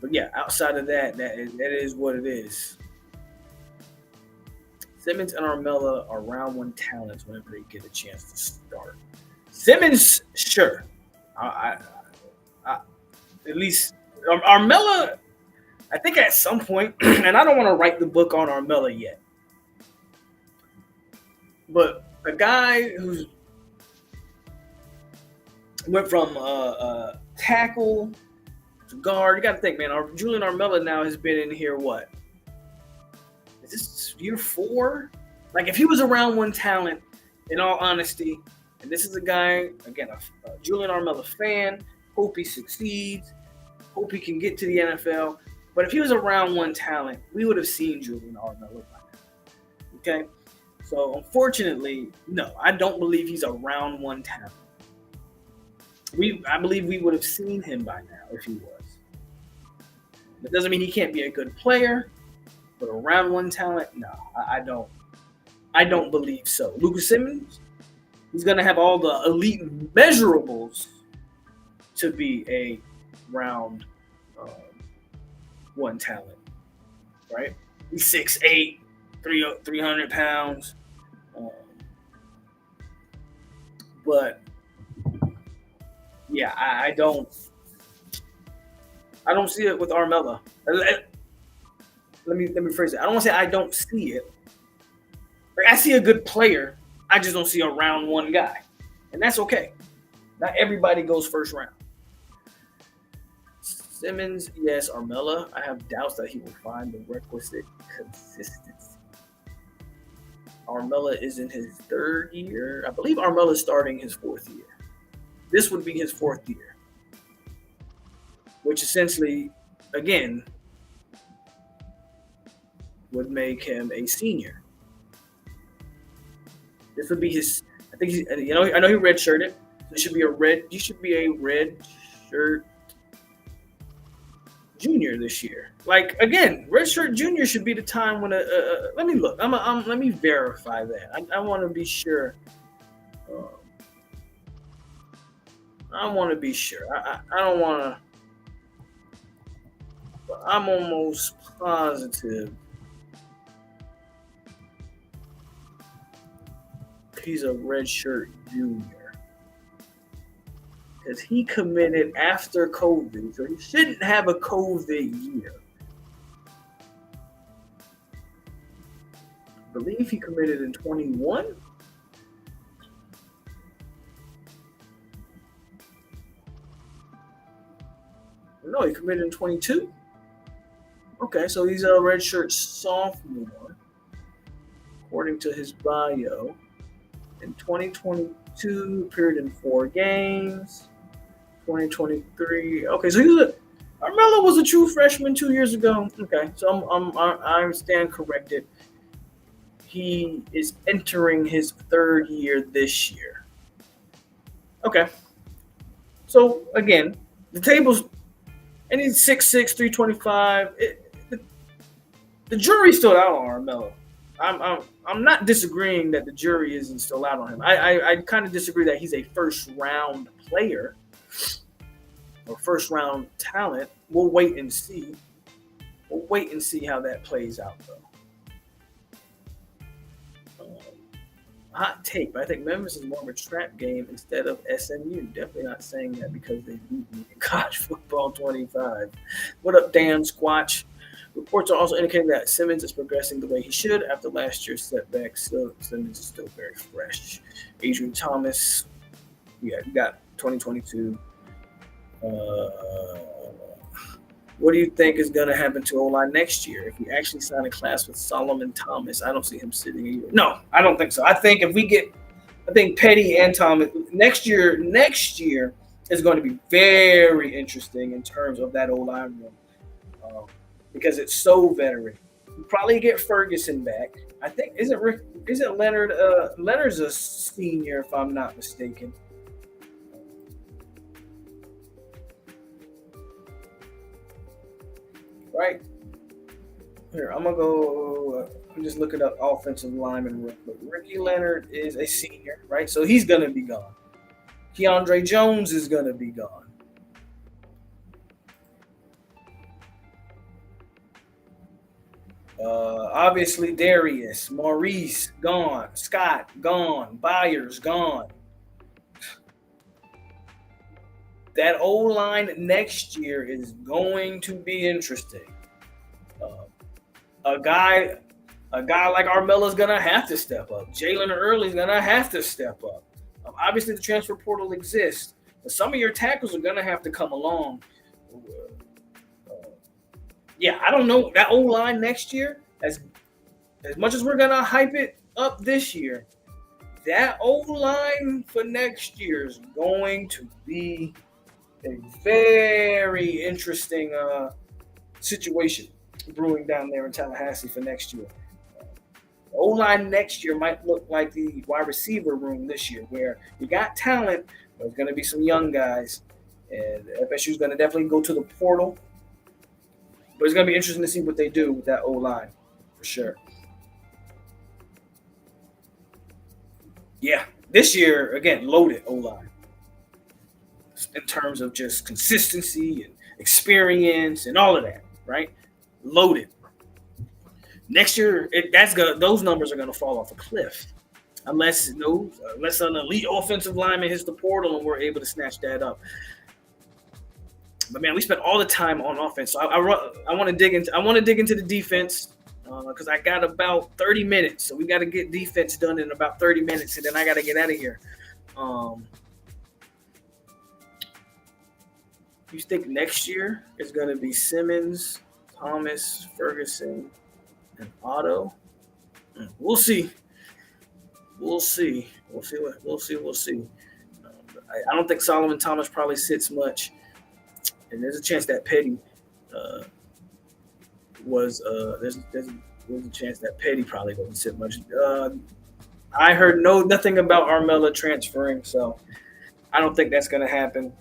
But yeah, outside of that is what it is. Simmons and Armella are round one talents whenever they get a chance to start. Simmons, sure. I at least Armella, I think at some point, and I don't want to write the book on Armella yet, but a guy who's went from tackle to guard, you got to think, man. Julian Armella now has been in here, what? Is this year 4? Like, if he was a round one talent, in all honesty, and this is a guy, again, a Julian Armella fan, hope he succeeds, hope he can get to the NFL. But if he was a round one talent, we would have seen Julian Armella by now. Okay? So, unfortunately, no, I don't believe he's a round one talent. I believe we would have seen him by now if he was. That doesn't mean he can't be a good player, but a round one talent, no, I don't. I don't believe so. Lucas Simmons, he's going to have all the elite measurables to be a round um, one talent, right? He's 6'8", 300 pounds. Um, but yeah, I don't see it with Armella. Let me phrase it. I don't want to say I don't see it. Like, I see a good player. I just don't see a round one guy, and that's okay. Not everybody goes first round. Simmons, yes. Armella, I have doubts that he will find the requisite consistency. Armella is in his third year. I believe Armella is starting his fourth year. This would be his fourth year, which essentially, again, would make him a senior. This would be his. I think he's. I know he redshirted. So it should be a red. He should be a red shirt junior this year. Like again, redshirt junior should be the time when let me look. Let me verify that. I want to be sure. I want to be sure. I don't want to. But I'm almost positive he's a redshirt junior because he committed after COVID, so he shouldn't have a COVID year. I believe he committed in 21. No, he committed in 22. Okay, so he's a redshirt sophomore, according to his bio. In 2022, appeared in 4 games. 2023. Okay, so Armella was a true freshman 2 years ago. Okay, so I stand corrected. He is entering his third year this year. Okay. So again, the tables, and he's 6'6", 325. The jury's still out on Armella. I'm not disagreeing that the jury isn't still out on him. I kind of disagree that he's a first round player or first round talent. We'll wait and see. We'll wait and see how that plays out, though. Hot take, but I think Memphis is more of a trap game instead of SMU. Definitely not saying that because they beat me in college football 25. What up, Dan Squatch? Reports are also indicating that Simmons is progressing the way he should after last year's setbacks. So Simmons is still very fresh. Adrian Thomas, yeah, you got 2022. What do you think is going to happen to O-line next year? If we actually sign a class with Solomon Thomas, I don't see him sitting either. No, I don't think so. I think Petty and Thomas next year is going to be very interesting in terms of that O-line room. Because it's so veteran. You probably get Ferguson back. I think isn't Leonard? Leonard's a senior, if I'm not mistaken. Right here, I'm gonna go. I'm just looking up offensive lineman real quick. Ricky Leonard is a senior, right? So he's gonna be gone. Keandre Jones is gonna be gone. Obviously, Darius, Maurice, gone. Scott, gone. Byers, gone. That O-line next year is going to be interesting. A guy like Armella is going to have to step up. Jalen Early is going to have to step up. Obviously, the transfer portal exists, but some of your tackles are going to have to come along. Yeah, I don't know. That O-line next year, as much as we're going to hype it up this year, that O-line for next year is going to be a very interesting situation brewing down there in Tallahassee for next year. The O-line next year might look like the wide receiver room this year, where you got talent, but there's going to be some young guys, and FSU is going to definitely go to the portal. But it's going to be interesting to see what they do with that O-line, for sure. Yeah, this year, again, loaded O-line in terms of just consistency and experience, and all of that, right? Loaded. Next year, those numbers are gonna fall off a cliff. Unless an elite offensive lineman hits the portal and we're able to snatch that up. But man, we spent all the time on offense. So I want to dig into the defense because I got about 30 minutes. So we got to get defense done in about 30 minutes, and then I got to get out of here. You think next year is going to be Simmons, Thomas, Ferguson, and Otto? We'll see. We'll see. I don't think Solomon Thomas probably sits much. And there's a chance that Petty there's a chance that Petty probably doesn't sit much. I heard nothing about Armella transferring, so I don't think that's going to happen.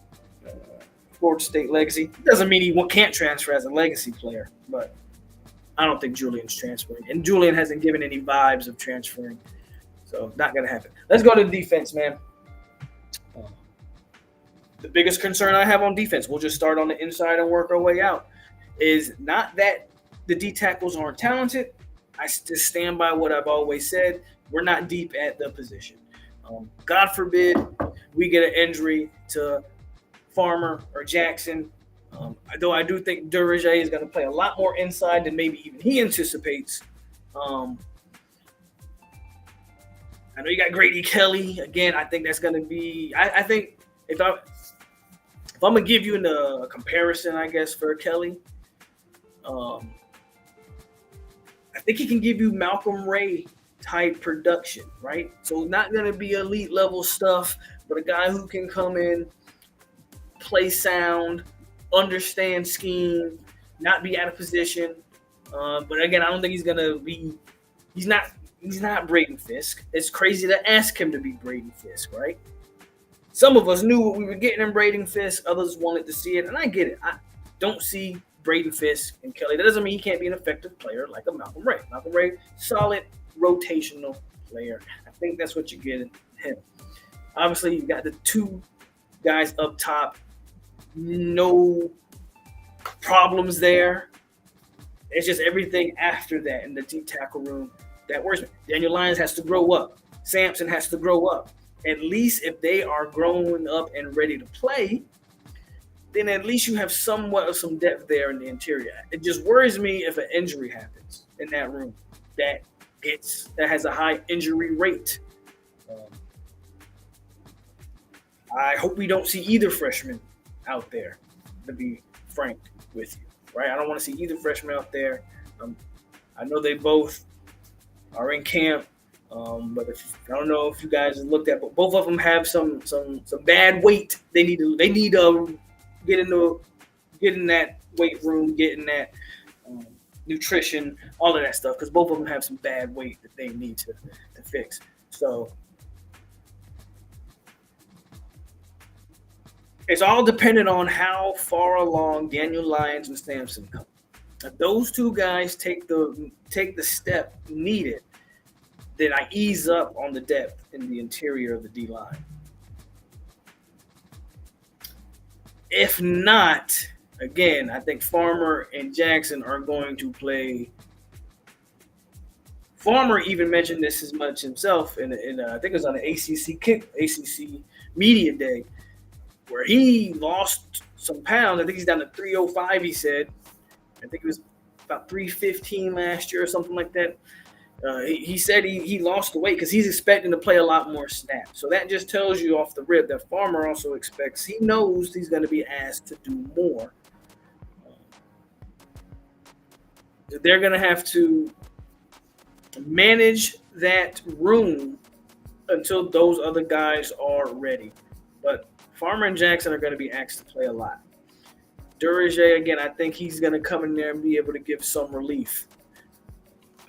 Florida State legacy doesn't mean he can't transfer as a legacy player, but I don't think Julian's transferring, and Julian hasn't given any vibes of transferring, so not going to happen. Let's go to defense, man. The biggest concern I have on defense, we'll just start on the inside and work our way out, is not that the D tackles aren't talented. I just stand by what I've always said. We're not deep at the position. God forbid we get an injury to Farmer or Jackson. Though I do think Durage is going to play a lot more inside than maybe even he anticipates. I know you got Grady Kelly. Again, I think that's going to be – I think if I'm going to give you a comparison, I guess, for Kelly, I think he can give you Malcolm Ray type production, right? So not going to be elite level stuff, but a guy who can come in, play sound, understand scheme, not be out of position. But again, I don't think he's going to be – he's not Braden Fisk. It's crazy to ask him to be Braden Fisk, right? Some of us knew what we were getting in Braden Fisk. Others wanted to see it, and I get it. I don't see Braden Fisk and Kelly. That doesn't mean he can't be an effective player like a Malcolm Ray. Malcolm Ray, solid rotational player. I think that's what you get in him. Obviously, you got the two guys up top. No problems there. It's just everything after that in the deep tackle room that works. Daniel Lyons has to grow up. Sampson has to grow up. At least if they are growing up and ready to play, then at least you have somewhat of some depth there in the interior. It just worries me if an injury happens in that room that has a high injury rate. I hope we don't see either freshman out there, to be frank with you, right? I don't want to see either freshman out there. I know they both are in camp. But I don't know if you guys have looked at, but both of them have some bad weight. They need to get in that weight room, get in that nutrition, all of that stuff, because both of them have some bad weight that they need to fix. So it's all dependent on how far along Daniel Lyons and Sampson come. If those two guys take the step needed, then I ease up on the depth in the interior of the D-line. If not, again, I think Farmer and Jackson are going to play. Farmer even mentioned this as much himself in I think it was on the ACC Media Day, where he lost some pounds. I think he's down to 305, he said. I think it was about 315 last year or something like that. He said he lost the weight because he's expecting to play a lot more snaps. So that just tells you off the rip that Farmer also expects. He knows he's going to be asked to do more. They're going to have to manage that room until those other guys are ready. But Farmer and Jackson are going to be asked to play a lot. Durage, again, I think he's going to come in there and be able to give some relief.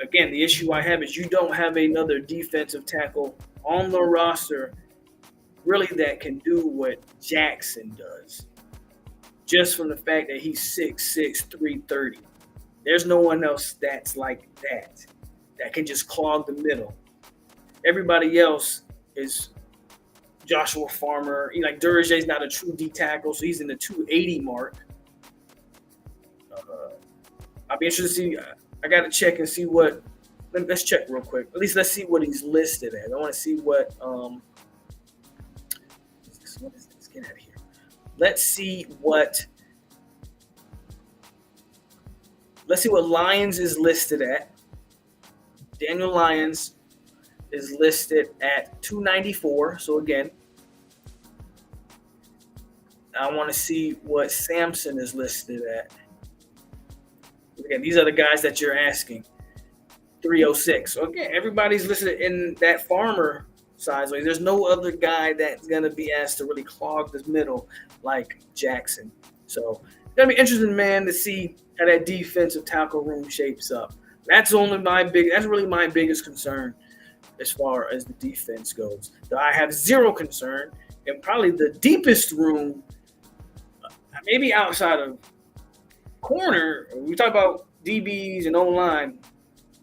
Again, the issue I have is you don't have another defensive tackle on the roster really that can do what Jackson does. Just from the fact that he's 6'6", 330. There's no one else that's like that can just clog the middle. Everybody else is Joshua Farmer. Like Durage's not a true D tackle, so he's in the 280 mark. I'll be interested to see. I got to check and see what. Let's check real quick. At least let's see what he's listed as. I want to see what. What is this? Get out of here. Let's see what. Let's see what Lyons is listed at. Daniel Lyons is listed at 294. So again, I want to see what Sampson is listed at. Again, these are the guys that you're asking. 306. So again, everybody's listed in that farmer size. There's no other guy that's going to be asked to really clog the middle like Jackson. So it's going to be interesting, man, to see how that defensive tackle room shapes up. That's really my biggest concern as far as the defense goes. So I have zero concern, and probably the deepest room, maybe outside of corner. We talk about DBs and O-line,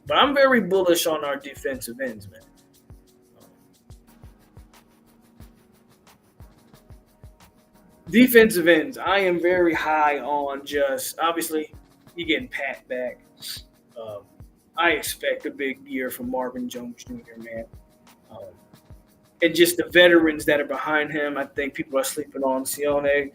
but I'm very bullish on our defensive ends, man. Defensive ends, I am very high on. Just obviously, you getting Pat back. I expect a big year from Marvin Jones Jr., man. And just the veterans that are behind him, I think people are sleeping on Sione.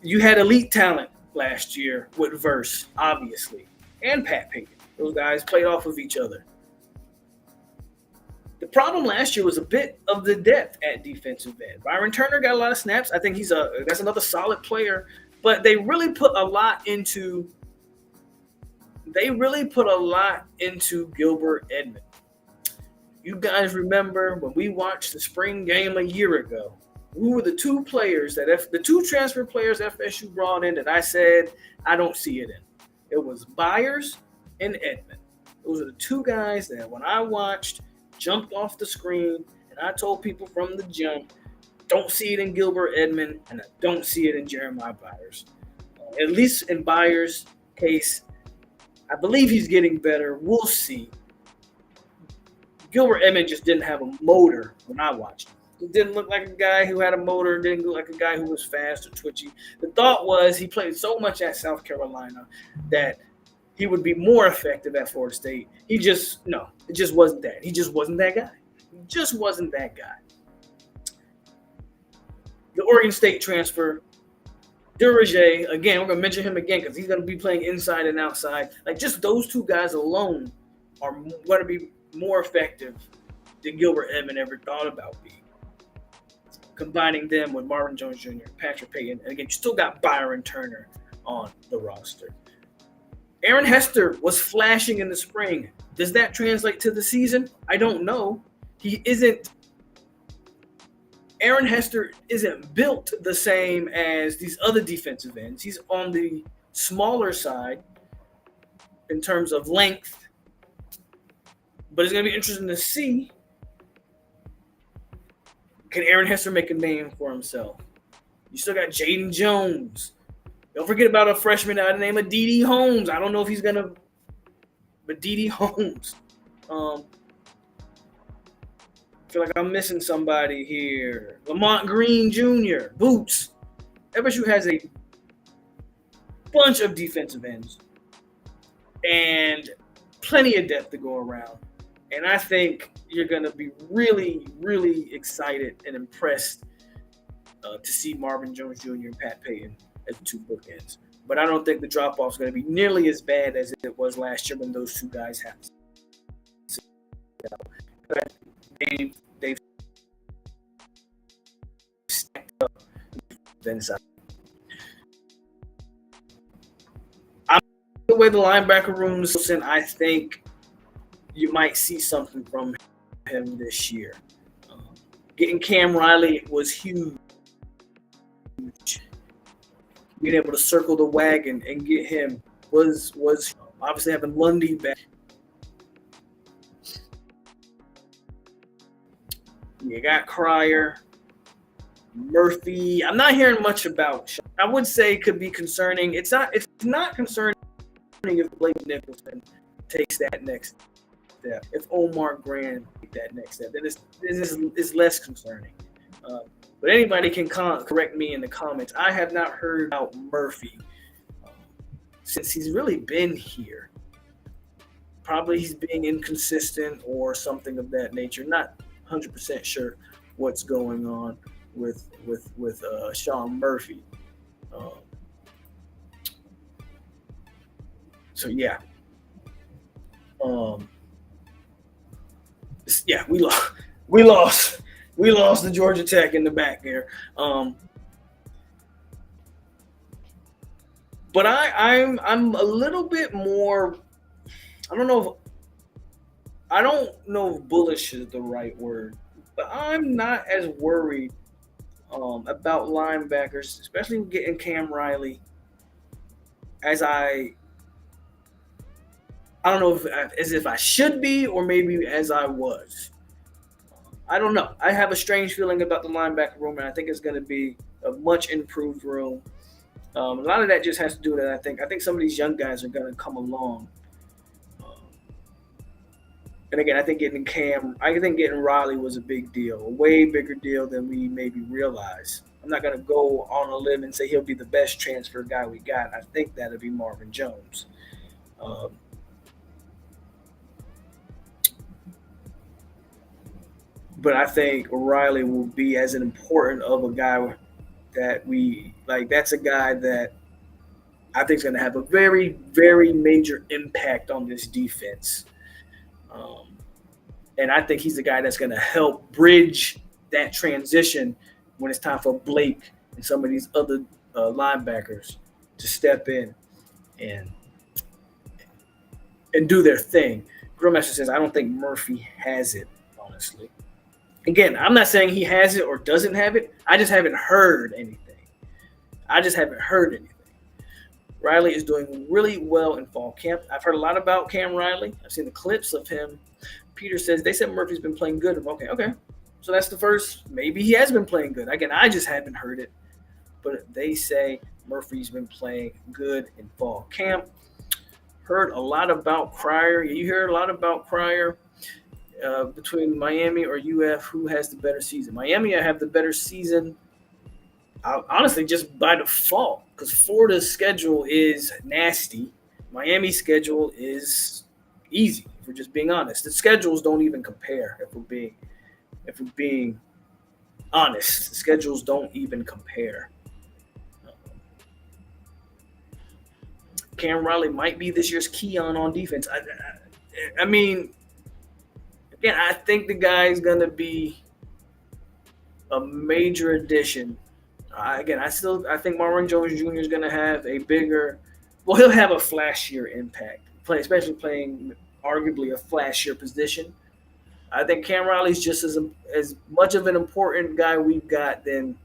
You had elite talent last year with Verse, obviously, and Pat Payton. Those guys played off of each other. The problem last year was a bit of the depth at defensive end. Byron Turner got a lot of snaps. I think that's another solid player, but they really put a lot into Gilbert Edmond. You guys remember when we watched the spring game a year ago? Who were the two players the two transfer players FSU brought in that I said I don't see it in? It was Byers and Edmond. Those are the two guys that when I watched jumped off the screen, and I told people from the jump, don't see it in Gilbert Edmond, and I don't see it in Jeremiah Byers. At least in Byers' case, I believe he's getting better. We'll see. Gilbert Edmond just didn't have a motor when I watched him. He didn't look like a guy who had a motor, didn't look like a guy who was fast or twitchy. The thought was he played so much at South Carolina that he would be more effective at Florida State. It just wasn't that. He just wasn't that guy. The Oregon State transfer, Duraje, again, we're going to mention him again because he's going to be playing inside and outside. Like, just those two guys alone are going to be more effective than Gilbert Edmond ever thought about being. Combining them with Marvin Jones Jr., Patrick Payton, and again, you still got Byron Turner on the roster. Aaron Hester was flashing in the spring. Does that translate to the season? I don't know. Aaron Hester isn't built the same as these other defensive ends. He's on the smaller side in terms of length. But it's going to be interesting to see, can Aaron Hester make a name for himself? You still got Jaden Jones. Don't forget about a freshman by the name of D.D. Holmes. I don't know if he's going to, but D.D. Holmes. I feel like I'm missing somebody here. Lamont Green Jr., Boots. FSU has a bunch of defensive ends and plenty of depth to go around. And I think you're going to be really, really excited and impressed to see Marvin Jones Jr. and Pat Payton as the two bookends. But I don't think the drop-off is going to be nearly as bad as it was last year when those two guys happened. They've stacked up inside. The way the linebacker room is, and I think you might see something from him this year. Getting Cam Riley was huge. Being able to circle the wagon and get him was obviously having Lundy back. You got Cryer, Murphy. I'm not hearing much about. I would say it could be concerning. It's not concerning if Blake Nicholson takes that next step. If Omar Grant takes that next step, then it's less concerning. But anybody can correct me in the comments. I have not heard about Murphy since he's really been here. Probably he's being inconsistent or something of that nature. Not 100% sure what's going on with Sean Murphy. Um, so yeah, um, yeah, we lost, we lost the Georgia Tech in the back there. Um, but I'm a little bit more. I don't know if I don't know if bullish is the right word, but I'm not as worried about linebackers, especially getting Cam Riley, as I don't know if as if I should be or maybe as I was. I don't know. I have a strange feeling about the linebacker room, and I think it's going to be a much improved room. A lot of that just has to do with that. I think some of these young guys are going to come along. Um, and again, I think getting Riley was a big deal, a way bigger deal than we maybe realize. I'm not going to go on a limb and say he'll be the best transfer guy we got. I think that'll be Marvin Jones. Um, but I think Riley will be as an important of a guy that we like. That's a guy that I think is going to have a very, very major impact on this defense. Um, and I think he's the guy that's going to help bridge that transition when it's time for Blake and some of these other linebackers to step in and do their thing. Grillmaster says, I don't think Murphy has it, honestly. Again, I'm not saying he has it or doesn't have it. I just haven't heard anything. I just haven't heard anything. Riley is doing really well in fall camp. I've heard a lot about Cam Riley. I've seen the clips of him. Peter says they said Murphy's been playing good. Okay. So that's the first. Maybe he has been playing good. Again, I just haven't heard it. But they say Murphy's been playing good in fall camp. Heard a lot about Cryer. You hear a lot about Cryer between Miami or UF. Who has the better season? Miami, I have the better season. Honestly, just by default, because Florida's schedule is nasty. Miami's schedule is easy. If we're just being honest, the schedules don't even compare. If we're being honest, the schedules don't even compare. Cam Riley might be this year's Keon on defense. I mean, again, I think the guy's gonna be a major addition. I think Marvin Jones Jr. is going to have a bigger, well, he'll have a flashier impact, especially playing arguably a flashier position. I think Cam Riley's just as much of an important guy we've got than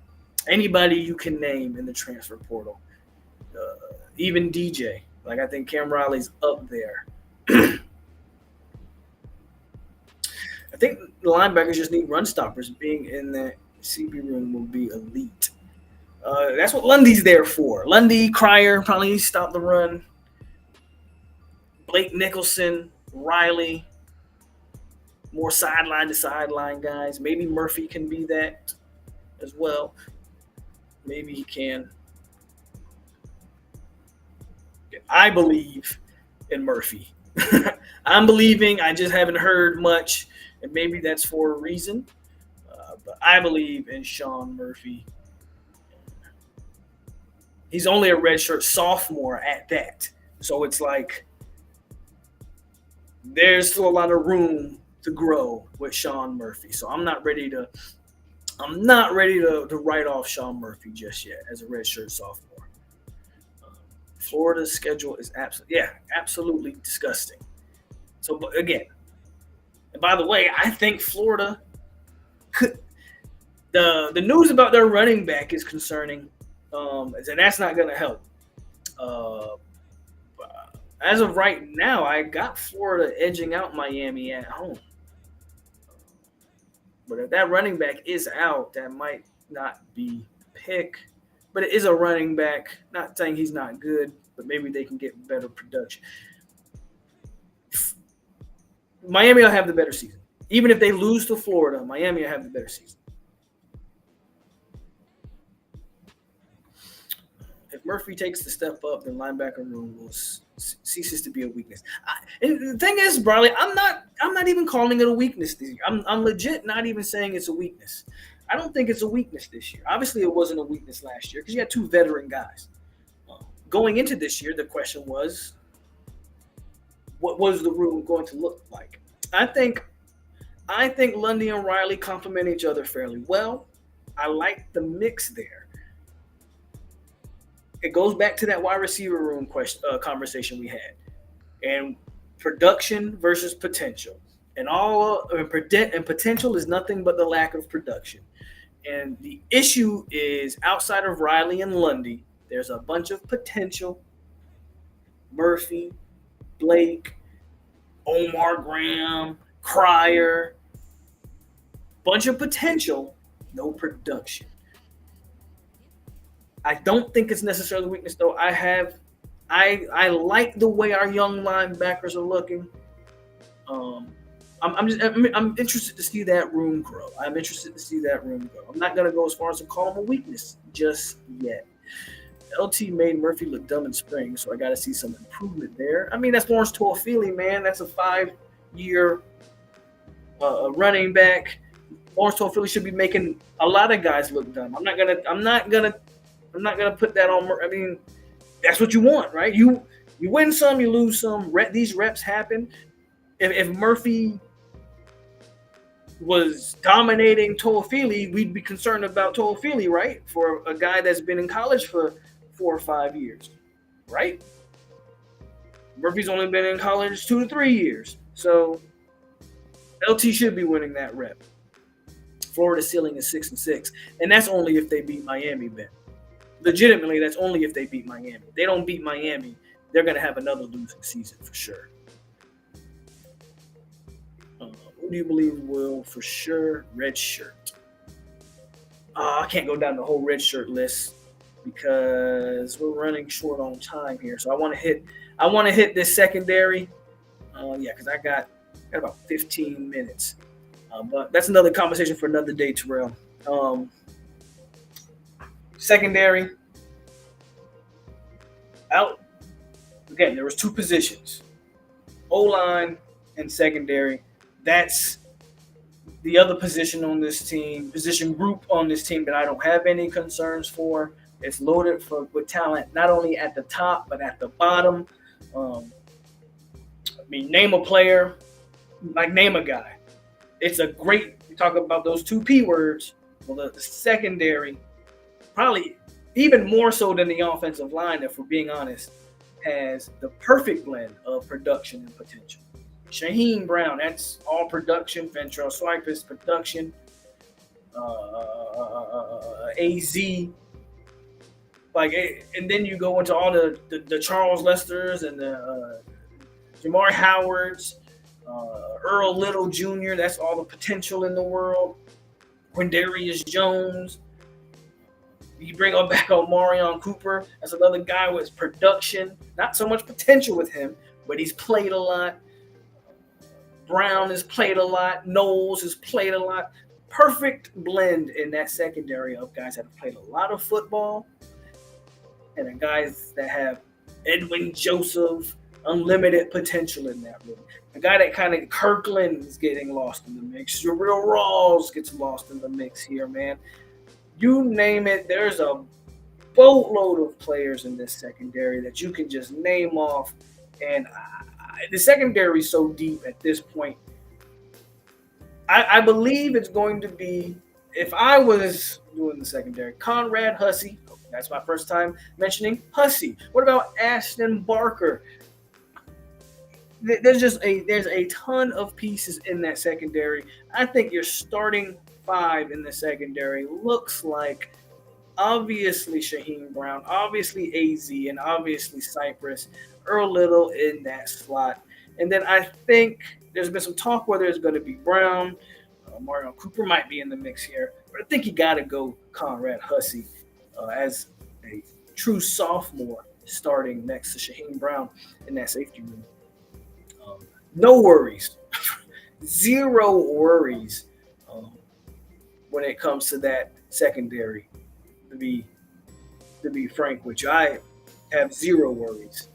anybody you can name in the transfer portal, even DJ. Like I think Cam Riley's up there. I think the linebackers just need run stoppers. Being in the CB room will be elite. That's what Lundy's there for. Lundy, Cryer probably stop the run. Blake Nicholson, Riley, more sideline to sideline guys. Maybe Murphy can be that as well. Maybe he can. I believe in Murphy. I'm believing. I just haven't heard much, and maybe that's for a reason. But I believe in Sean Murphy. He's only a redshirt sophomore at that. So it's like there's still a lot of room to grow with Sean Murphy. So I'm not ready to write off Sean Murphy just yet as a redshirt sophomore. Florida's schedule is absolutely disgusting. So again, and by the way, I think Florida could. The news about their running back is concerning. And that's not going to help. As of right now, I got Florida edging out Miami at home. But if that running back is out, that might not be pick. But it is a running back. Not saying he's not good, but maybe they can get better production. Miami will have the better season. Even if they lose to Florida, Miami will have the better season. Murphy takes the step up, then linebacker room ceases to be a weakness. And the thing is, Bradley, I'm not even calling it a weakness this year. I'm legit not even saying it's a weakness. I don't think it's a weakness this year. Obviously, it wasn't a weakness last year because you had two veteran guys. Going into this year, the question was, what was the room going to look like? I think Lundy and Riley complement each other fairly well. I like the mix there. It goes back to that wide receiver room conversation we had, and production versus potential, and potential is nothing but the lack of production. And the issue is outside of Riley and Lundy, there's a bunch of potential. Murphy, Blake, Omar Graham, Cryer, bunch of potential, no production. I don't think it's necessarily a weakness though. I like the way our young linebackers are looking. I'm interested to see that room grow. I'm interested to see that room grow. I'm not gonna go as far as to call them a weakness just yet. LT made Murphy look dumb in spring, so I got to see some improvement there. I mean, that's Lawrence Toafili, man. That's a 5-year running back. Lawrence Toafili should be making a lot of guys look dumb. I'm not gonna put that on. I mean, that's what you want, right? You win some, you lose some. These reps happen. If Murphy was dominating Toafili, we'd be concerned about Toafili, right? For a guy that's been in college for 4 or 5 years, right? Murphy's only been in college 2 to 3 years. So LT should be winning that rep. Florida's ceiling is 6-6, and that's only if they beat Miami, Ben. Legitimately, that's only if they beat Miami. If they don't beat Miami, they're going to have another losing season for sure. Who do you believe will for sure red shirt? I can't go down the whole red shirt list because we're running short on time here. So I want to hit this secondary. Because I got about 15 minutes. But that's another conversation for another day, Terrell. Secondary. Out. Again, there was 2 positions. O-line and secondary. That's the other position group on this team that I don't have any concerns for. It's loaded with talent, not only at the top, but at the bottom. Name a player, name a guy. It's a great, we talk about those 2 P words. Well, the secondary, probably even more so than the offensive line, if we're being honest, has the perfect blend of production and potential. Shaheem Brown, that's all production. Ventrell Swipers, production. AZ. And then you go into all the Charles Lesters and the Jamar Howards, Earl Little Jr., that's all the potential in the world. Quindarius Jones. You bring back on Marion Cooper. That's another guy with production. Not so much potential with him, but he's played a lot. Brown has played a lot. Noles has played a lot. Perfect blend in that secondary of guys that have played a lot of football and the guys that have Edwin Joseph, unlimited potential in that room. A guy that kind of Kirkland is getting lost in the mix. Jabril Rawls gets lost in the mix here, man. You name it, there's a boatload of players in this secondary that you can just name off. And the secondary is so deep at this point. I believe it's going to be, if I was doing the secondary, Conrad Hussey. That's my first time mentioning Hussey. What about Ashton Barker? There's a ton of pieces in that secondary. I think your starting 5 in the secondary looks like obviously Shaheem Brown, obviously AZ, and obviously Cypress. Earl Little in that slot. And then I think there's been some talk whether it's going to be Brown. Marion Cooper might be in the mix here. But I think you got to go Conrad Hussey as a true sophomore starting next to Shaheem Brown in that safety room. No worries. Zero worries when it comes to that secondary. To be to be frank with you. I have zero worries.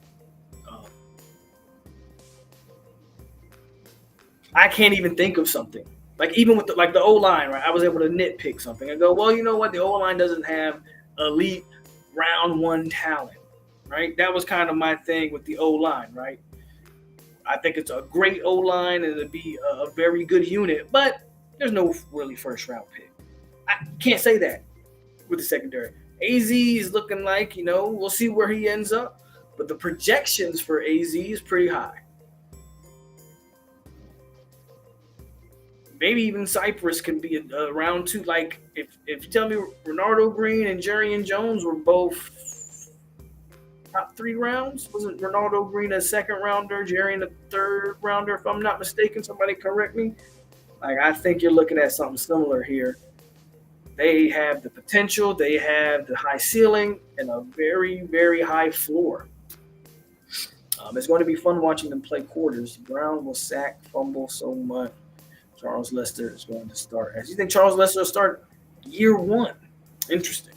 Um, I can't even think of something. Like even with the O line, right? I was able to nitpick something and go, well, you know what? The O line doesn't have elite round one talent, right? That was kind of my thing with the O line, right? I think it's a great O line and it'd be a very good unit, but there's no really first round pick. I can't say that with the secondary. AZ is looking like, we'll see where he ends up, but the projections for AZ is pretty high. Maybe even Cypress can be a round two. Like if you tell me Renardo Green and Jerry Jones were both top 3 rounds, wasn't Renardo Green a second rounder, Jerry a third rounder, if I'm not mistaken? Somebody correct me. Like I think you're looking at something similar here. They have the potential, they have the high ceiling, and a very, very high floor. It's going to be fun watching them play quarters. Brown will sack, fumble so much. Charles Lester is going to start. As you think Charles Lester will start year one? Interesting.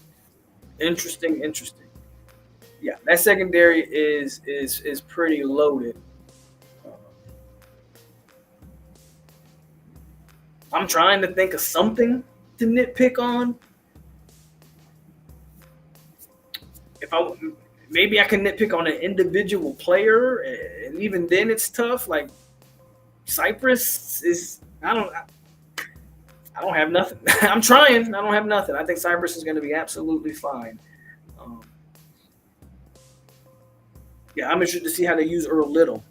Yeah, that secondary is pretty loaded. I'm trying to think of something to nitpick on. Maybe I can nitpick on an individual player, and even then it's tough. Like Cypress is, I don't have nothing. I'm trying. I don't have nothing. I think Cypress is going to be absolutely fine. Yeah, I'm interested to see how they use Earl Little.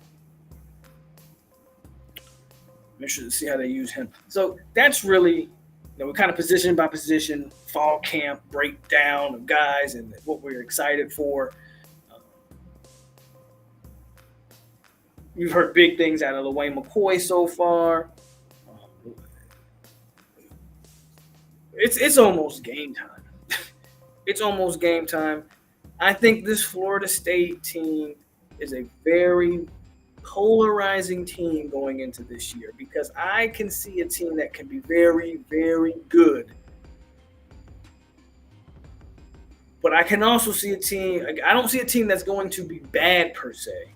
I'm interested to see how they use him. So that's really, we're kind of position by position, fall camp breakdown of guys and what we're excited for. You've heard big things out of LaWayne McCoy so far. It's almost game time. It's almost game time. I think this Florida State team is a very polarizing team going into this year because I can see a team that can be very, very good. But I can also see a team, I don't see a team that's going to be bad per se.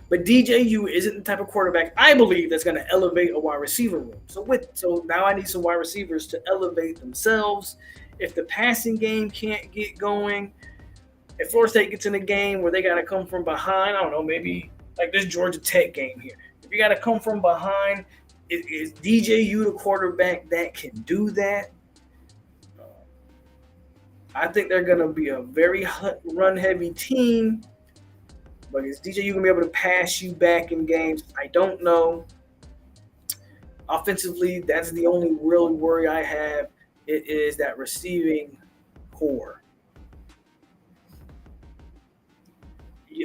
But DJU isn't the type of quarterback I believe that's going to elevate a wide receiver room. So now I need some wide receivers to elevate themselves. If the passing game can't get going, if Florida State gets in a game where they got to come from behind, I don't know, maybe like this Georgia Tech game here. If you got to come from behind, is DJU the quarterback that can do that? I think they're going to be a very run-heavy team. But is DJU going to be able to pass you back in games? I don't know. Offensively, that's the only real worry I have. It is that receiving core.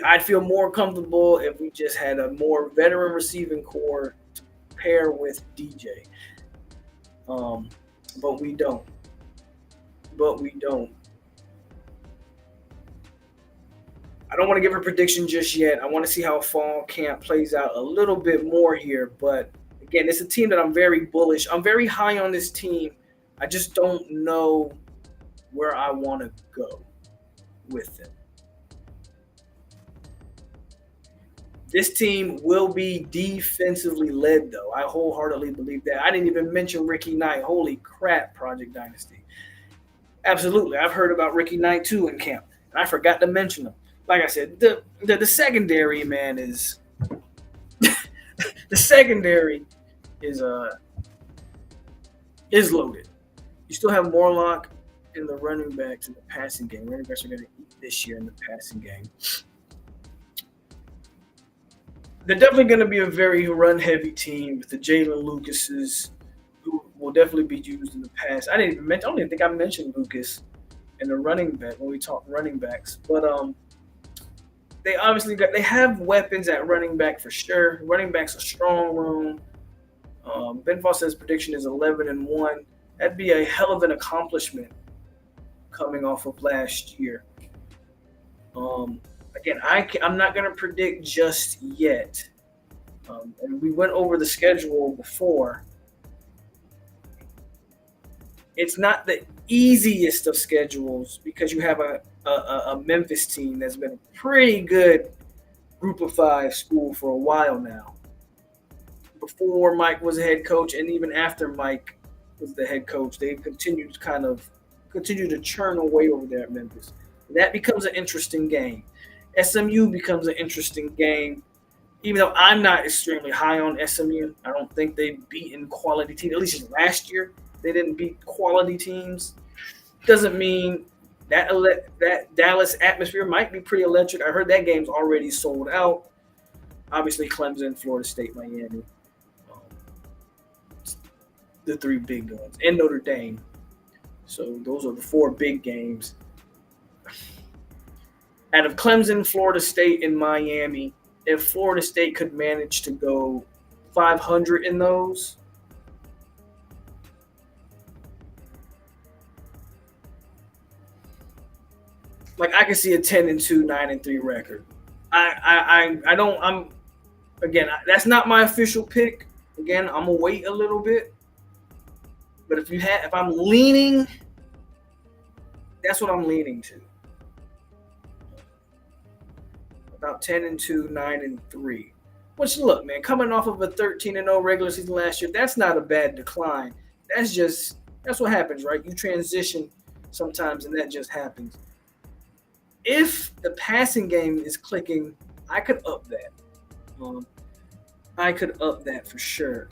I'd feel more comfortable if we just had a more veteran receiving core to pair with DJ. But we don't. I don't want to give a prediction just yet. I want to see how fall camp plays out a little bit more here. But again, it's a team that I'm very bullish. I'm very high on this team. I just don't know where I want to go with them. This team will be defensively led, though. I wholeheartedly believe that. I didn't even mention Ricky Knight. Holy crap, Project Dynasty. Absolutely. I've heard about Ricky Knight, too, in camp. And I forgot to mention him. Like I said, the secondary, man, is the secondary is loaded. You still have Morlock in the running backs in the passing game. Running backs are going to eat this year in the passing game. They're definitely going to be a very run-heavy team with the Jalen Lucases, who will definitely be used in the pass. I don't even think I mentioned Lucas in the running back when we talk running backs, but they obviously they have weapons at running back for sure. Running back's a strong room. Ben Foster's prediction is 11-1. That'd be a hell of an accomplishment coming off of last year. Again, I'm not going to predict just yet. And we went over the schedule before. It's not that easiest of schedules because you have a Memphis team that's been a pretty good group of five school for a while now. Before Mike was a head coach, and even after Mike was the head coach, they've continued to continue to churn away over there at Memphis. That becomes an interesting game. SMU becomes an interesting game. Even though I'm not extremely high on SMU, I don't think they've beaten quality teams. At least last year, they didn't beat quality teams. Doesn't mean that Dallas atmosphere might be pretty electric. I heard that game's already sold out. Obviously, Clemson, Florida State, Miami, um, the three big ones, and Notre Dame. So those are the four big games. Out of Clemson, Florida State, and Miami, if Florida State could manage to go 500 in those, like I can see a 10-2, 9-3 record. I don't. I'm again. That's not my official pick. Again, I'm gonna wait a little bit. But if I'm leaning, that's what I'm leaning to. About 10-2, 9-3. Which look, man, coming off of a 13-0 regular season last year, that's not a bad decline. That's what happens, right? You transition sometimes, and that just happens. If the passing game is clicking, I could up that. Um, I could up that for sure.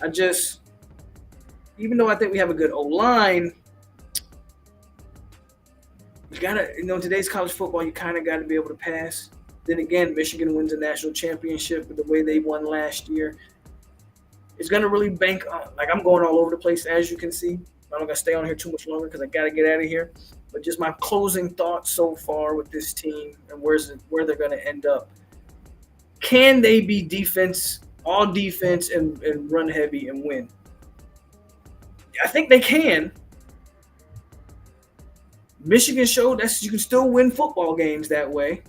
Even though I think we have a good O line, you gotta, today's college football, you kind of got to be able to pass. Then again, Michigan wins a national championship with the way they won last year. It's gonna really bank on. Like I'm going all over the place, as you can see. I'm not gonna stay on here too much longer because I gotta get out of here. But just my closing thoughts so far with this team and where they're gonna end up. Can they be all defense and run heavy and win? I think they can. Michigan showed that you can still win football games that way.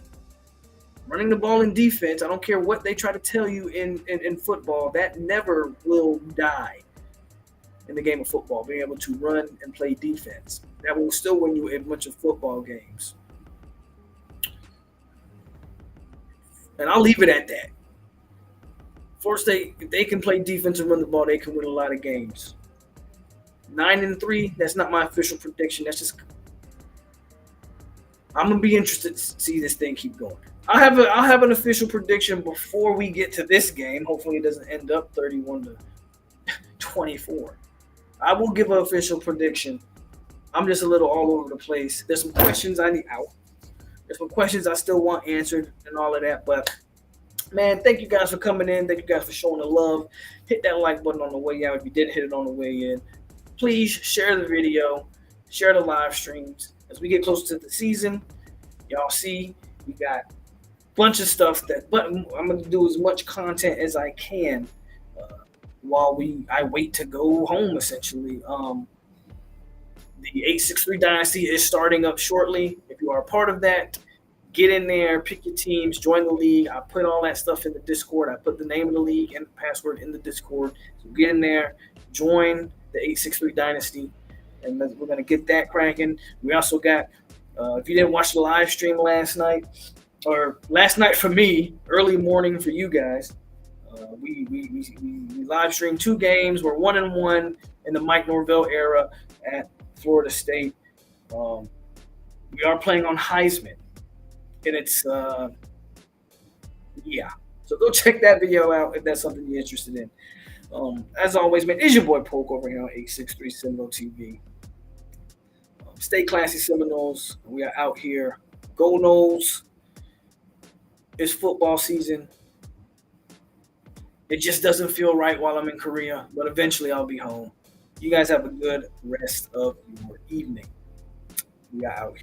Running the ball in defense, I don't care what they try to tell you in football, that never will die in the game of football, being able to run and play defense. That will still win you a bunch of football games. And I'll leave it at that. Florida State, if they can play defense and run the ball, they can win a lot of games. 9-3, that's not my official prediction. That's just I'm gonna be interested to see this thing keep going. I'll have an official prediction before we get to this game. Hopefully, it doesn't end up 31-24. I will give an official prediction. I'm just a little all over the place. There's some questions I need out. There's some questions I still want answered and all of that. But man, thank you guys for coming in. Thank you guys for showing the love. Hit that like button on the way out if you didn't hit it on the way in. Please share the video, share the live streams. As we get closer to the season, y'all see we got a bunch of stuff but I'm going to do as much content as I can while I wait to go home, essentially. The 863 Dynasty is starting up shortly. If you are a part of that, get in there, pick your teams, join the league. I put all that stuff in the Discord. I put the name of the league and the password in the Discord. So get in there, join the 863 Dynasty, and we're going to get that cracking. We also got, if you didn't watch the live stream last night, or last night for me, early morning for you guys, we live streamed 2 games. We're 1-1 in the Mike Norvell era at Florida State. We are playing on Heisman, and it's yeah. So go check that video out if that's something you're interested in. As always, man, it's your boy POLK over here on 863 Seminole TV. Stay classy, Seminoles. We are out here. Go Noles. It's football season. It just doesn't feel right while I'm in Korea, but eventually I'll be home. You guys have a good rest of your evening. We are out here.